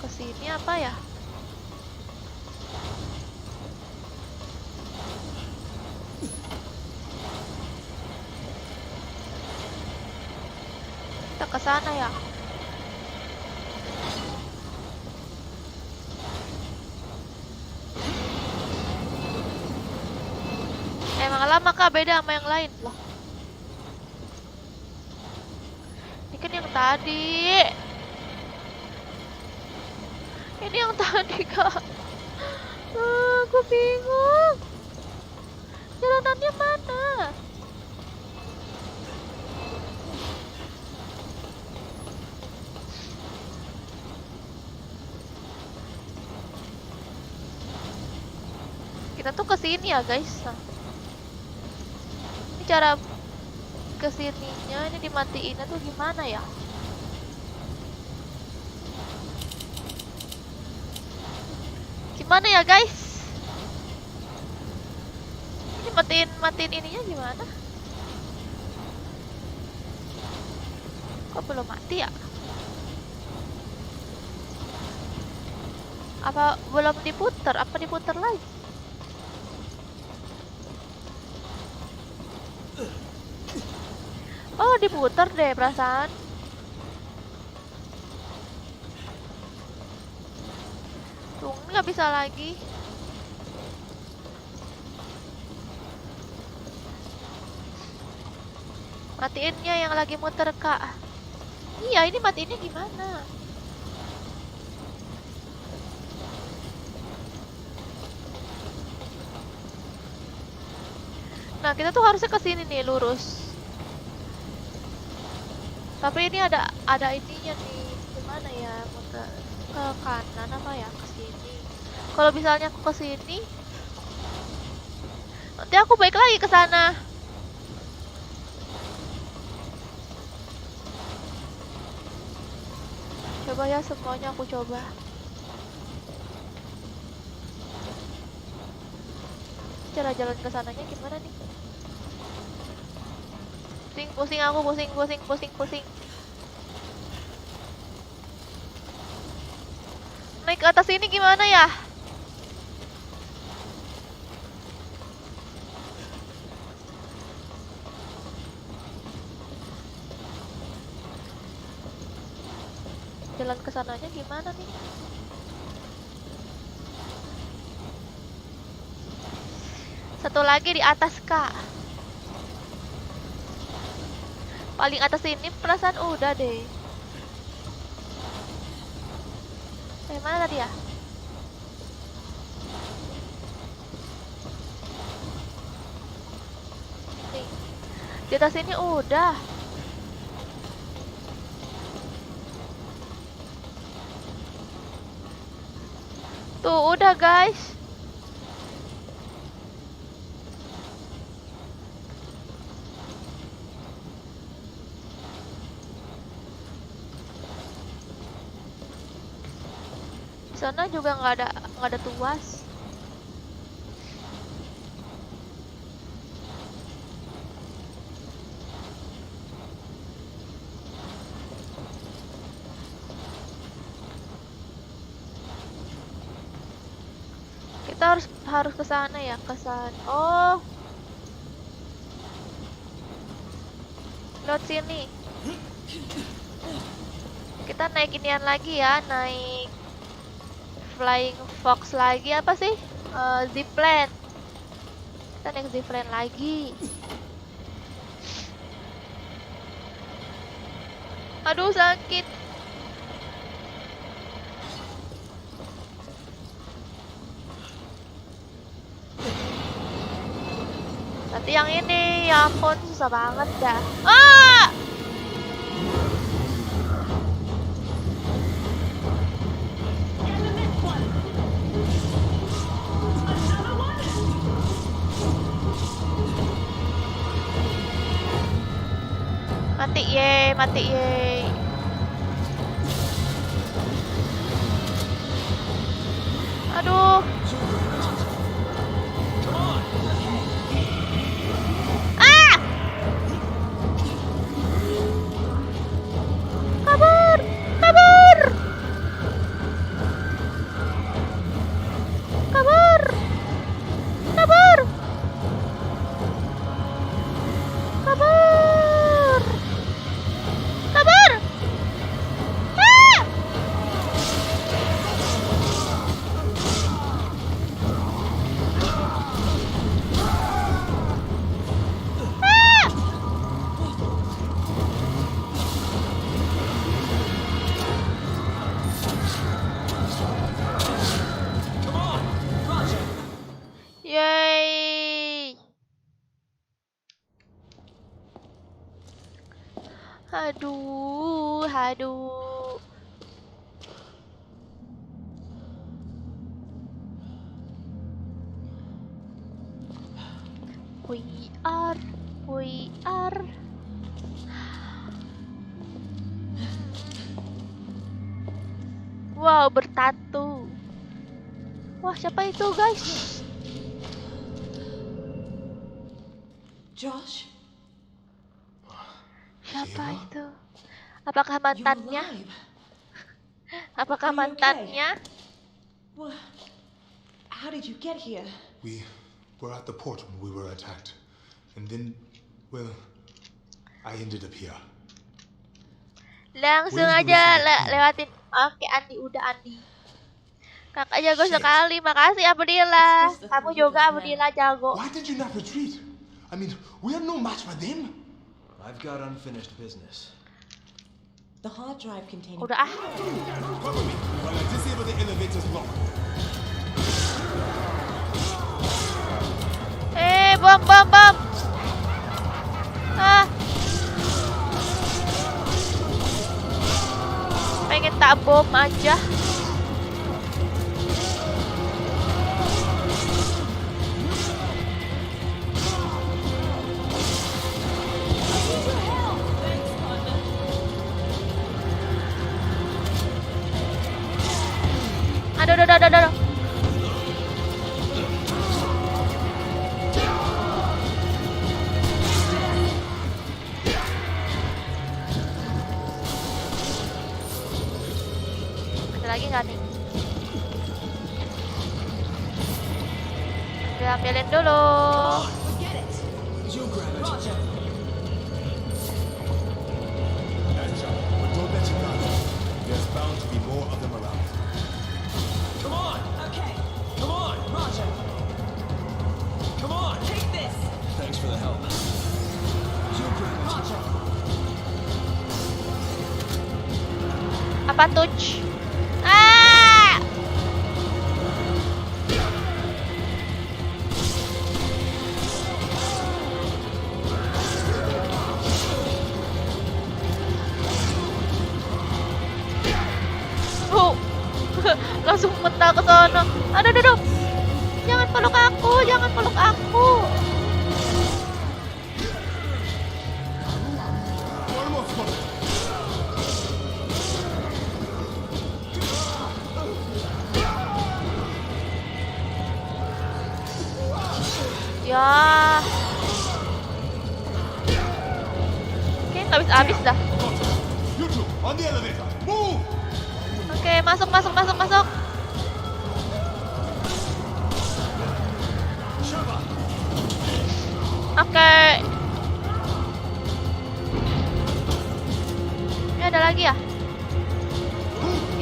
Kesini apa ya? Kita ke sana ya. Emang lama kah beda sama yang lain loh? Ini kan yang tadi. Ini yang tadi kak. Aku bingung. Jalanannya mana? Kita tuh kesini ya guys. Nah, ini cara kesininya, ini dimatiinnya tuh gimana ya? Gimana ya guys? Ini matiin ininya gimana? Kok belum mati ya? Apa belum diputar? Apa diputar lagi? Oh, diputar deh perasaan. Tuh, nggak bisa lagi. Matiinnya yang lagi muter kak. Iya, ini matiinnya gimana? Nah, kita tuh harusnya ke sini nih, lurus. Tapi ini ada ininya nih. Gimana ya? Muter ke kanan apa ya? Ke sini. Kalau misalnya aku ke sini, Nanti aku balik lagi ke sana. Coba ya semuanya aku coba. Cara jalan ke sananya gimana nih? Pusing aku, pusing. Naik ke atas ini gimana ya? Jalan ke sananya gimana nih? Satu lagi di atas, Kak. Paling atas ini perasaan udah deh. Mana tadi ya? Nih. Di atas ini udah. Tuh, udah guys. Di sana juga nggak ada tuas. Kita harus ke sana ya, ke sana. Oh. Lewat sini. Kita naik inian lagi ya, naik Flying Fox lagi apa sih? Zipline. Kita naik zipline lagi. Aduh sakit. Nanti yang ini, ya ampun susah banget dah. Ah! Mati ye. Aduh. Ah! Kabur. Yeay. Aduh. We are. Wow, bertatu. Wah, siapa itu, guys? Josh, Siapa itu? Apakah you're mantannya? alive. Apakah Are you okay? mantannya? What? How did you get here? We were at the port when we were attacked. And then, well, I ended up here. Langsung Where's the aja rest of the team? lewatin. Oke, Andi, udah Andi. Kakak jago sekali. Makasih Abdillah. It's just the Kamu three juga of us Abdillah jago. Why did you not retreat? I mean, we are no match for them. I've got unfinished business. The hard drive containing. Udah ah. Cover me while I disable the elevator's lock. Bom. Ah. Pengen tak bom aja. ambilin dulu. Get it. You grab it. Roger. Nice job. But don't let your guard down. There's bound to be more of them around. Come on. Okay. Come on. Roger. Come on. Take this. Thanks for the help. You grab it. Roger. Apa touch? Ah! Oh. Langsung mental ke sana. Aduh. Jangan peluk aku, jangan peluk aku. Almost got it. Ya. Oke, nggak bisa habis dah. Got it. You two, on the elevator. Move! Oke, masuk. Shava! Oke. Ini ada lagi ya?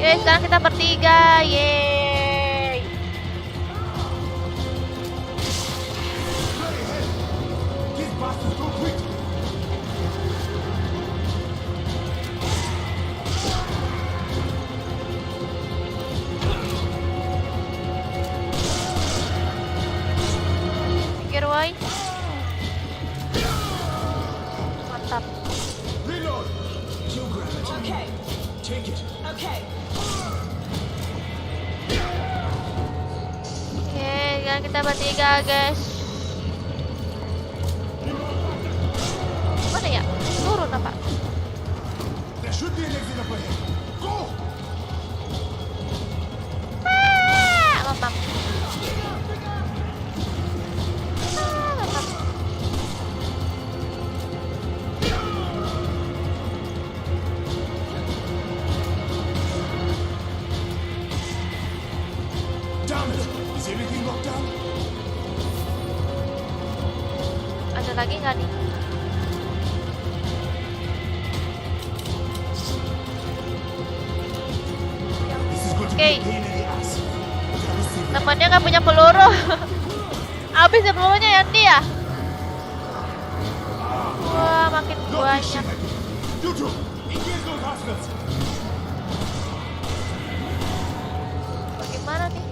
Yeay, sekarang kita bertiga. Yeay. Play ahead! These bastards don't quit! Pikir, woy. Mantap. Reload! You grab it. Okay. Take it. Okay. Oke, sekarang kita bertiga, guys. Mana ya? Turun apa? There should be an exit up ahead. Go! Lompat. Lompat. Damn it! Is everything locked down? Ada lagi nggak nih? This is going to be Okay. a pain in the ass. But I will save it. Temannya nggak punya peluru. Habis ya pelurunya ya dia. Wah, makin Not this banyak. shit again. You two, engage those hostiles. Bagaimana nih?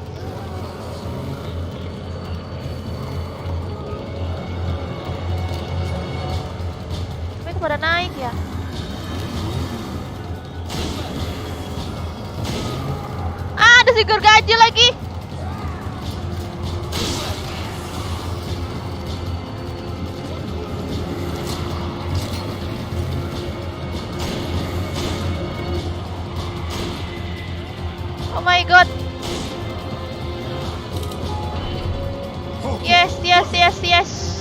Tapi itu pada naik ya? Ah, ada si gergaji lagi. Oh my god. Okay. Yes.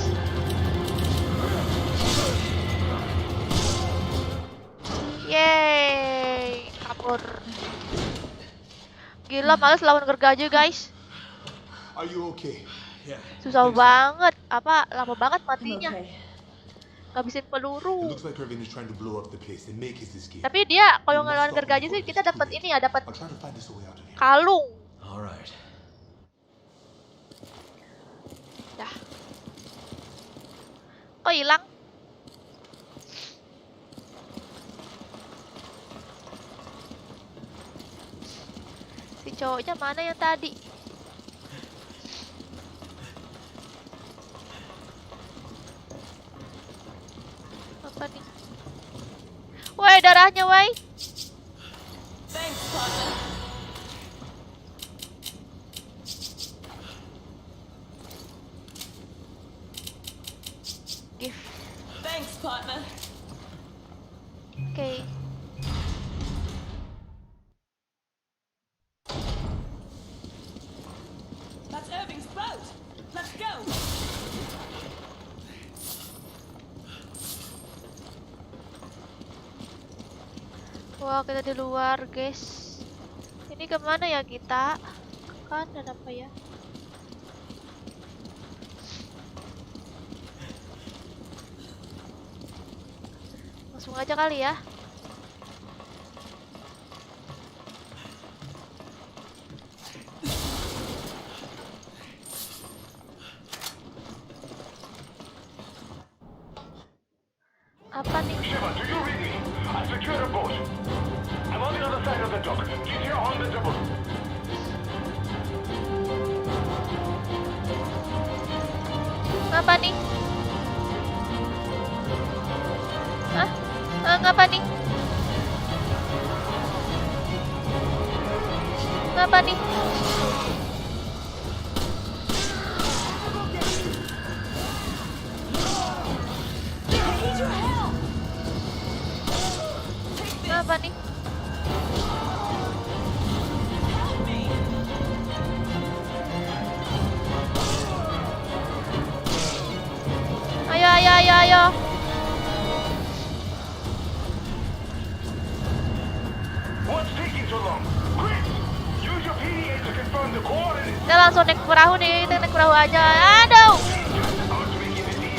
Yeay, kabur. Gila, males lawan gergaji, guys. Are you okay? Yeah. Susah banget. Apa, lama banget I'm matinya. okay. Ngabisin It peluru. looks like Irvin is trying to blow up the place and make his escape. Tapi dia kalau ngelawan gergaji sih kita dapat ini ya, dapat I'll try to find us a way out of here. kalung. All right. Dah. Oh, hilang. Si cowoknya mana yang tadi? Apa nih? Woi, darahnya, woi. Thanks, partner. Gift. Thanks, partner. Oke. That's Irving's boat. Let's go. Wah, kita di luar, guys. Ini kemana ya kita? Ke kanan apa ya? Langsung aja kali ya. Apa nih? Shiva, do you read me? I secured a boat. I'm on the other side of the dock. Keep your on the double. Ngapa nih? Hah? Ngapa nih? Ngapa nih? Need your help! Ngapa nih? Help me! Ayo, ayo, ayo, ayo. What's taking so long? Quick! Use your PDA to confirm the coordinates. Kita langsung naik perahu nih, kita naik perahu aja. Aduh. Out to make it easy.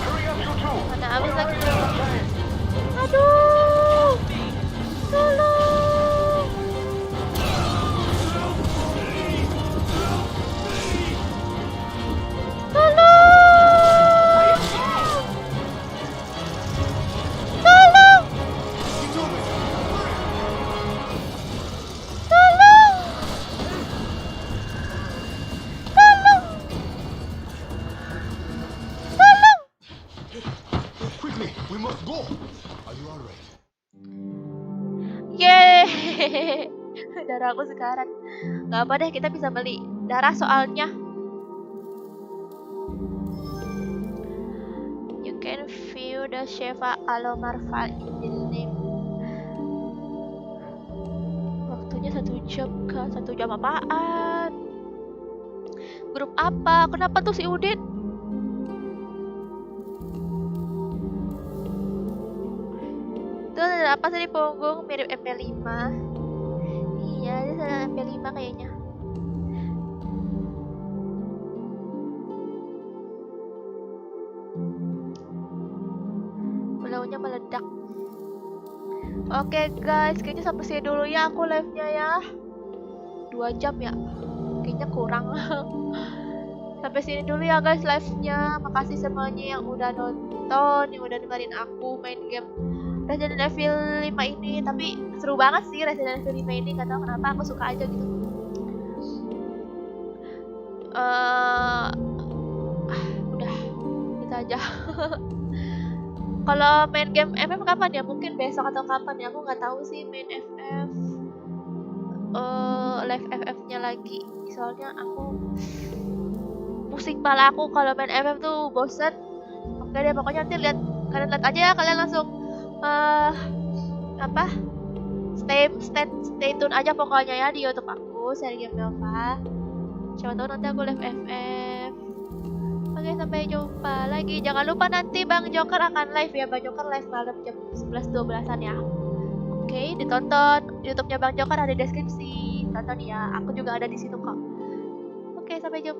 Hurry up, you two. Mana habis We're lagi. running out of time. Aduh. Tolong. Tolong. Tolong. Tolong. Tolong. Tolong. Quickly, we must go. Are you alright? Yeay. Darah aku sekarang. Gak apa deh, kita bisa beli darah soalnya. You can view the Sheva Alomar file in the name. Waktunya 1 jam kah? 1 jam apaan? Grup apa? Kenapa tuh si Udin? Itu ada apa sih di punggung? Mirip MP5. Iya, dia ada MP5 kayaknya. Belaunya meledak. Oke guys, kayaknya sampai sini dulu ya aku live-nya ya. 2 jam ya. Kayaknya kurang. Sampai sini dulu ya guys live-nya. Makasih semuanya yang udah nonton, yang udah dengerin aku main game Resident Evil 5 ini. Tapi seru banget sih Resident Evil 5 ini, gak tau kenapa aku suka aja gitu. Udah gitu aja. Kalau main game FF kapan ya? Mungkin besok atau kapan ya? Aku nggak tahu sih main FF. Live FF-nya lagi. Soalnya aku pusing pala aku kalau main FF tuh bosen. Oke deh, pokoknya nanti kalian lihat aja ya. Kalian langsung apa? Stay tune aja pokoknya ya di YouTube aku, Seri Game Nova. Siapa tahu nanti aku live FF. Oke, sampai jumpa lagi. Jangan lupa nanti Bang Joker akan live ya. Bang Joker live malam jam 11-12an ya. Oke, ditonton. YouTube-nya Bang Joker ada di deskripsi. Tonton ya. Aku juga ada di situ kok. Oke, sampai jumpa.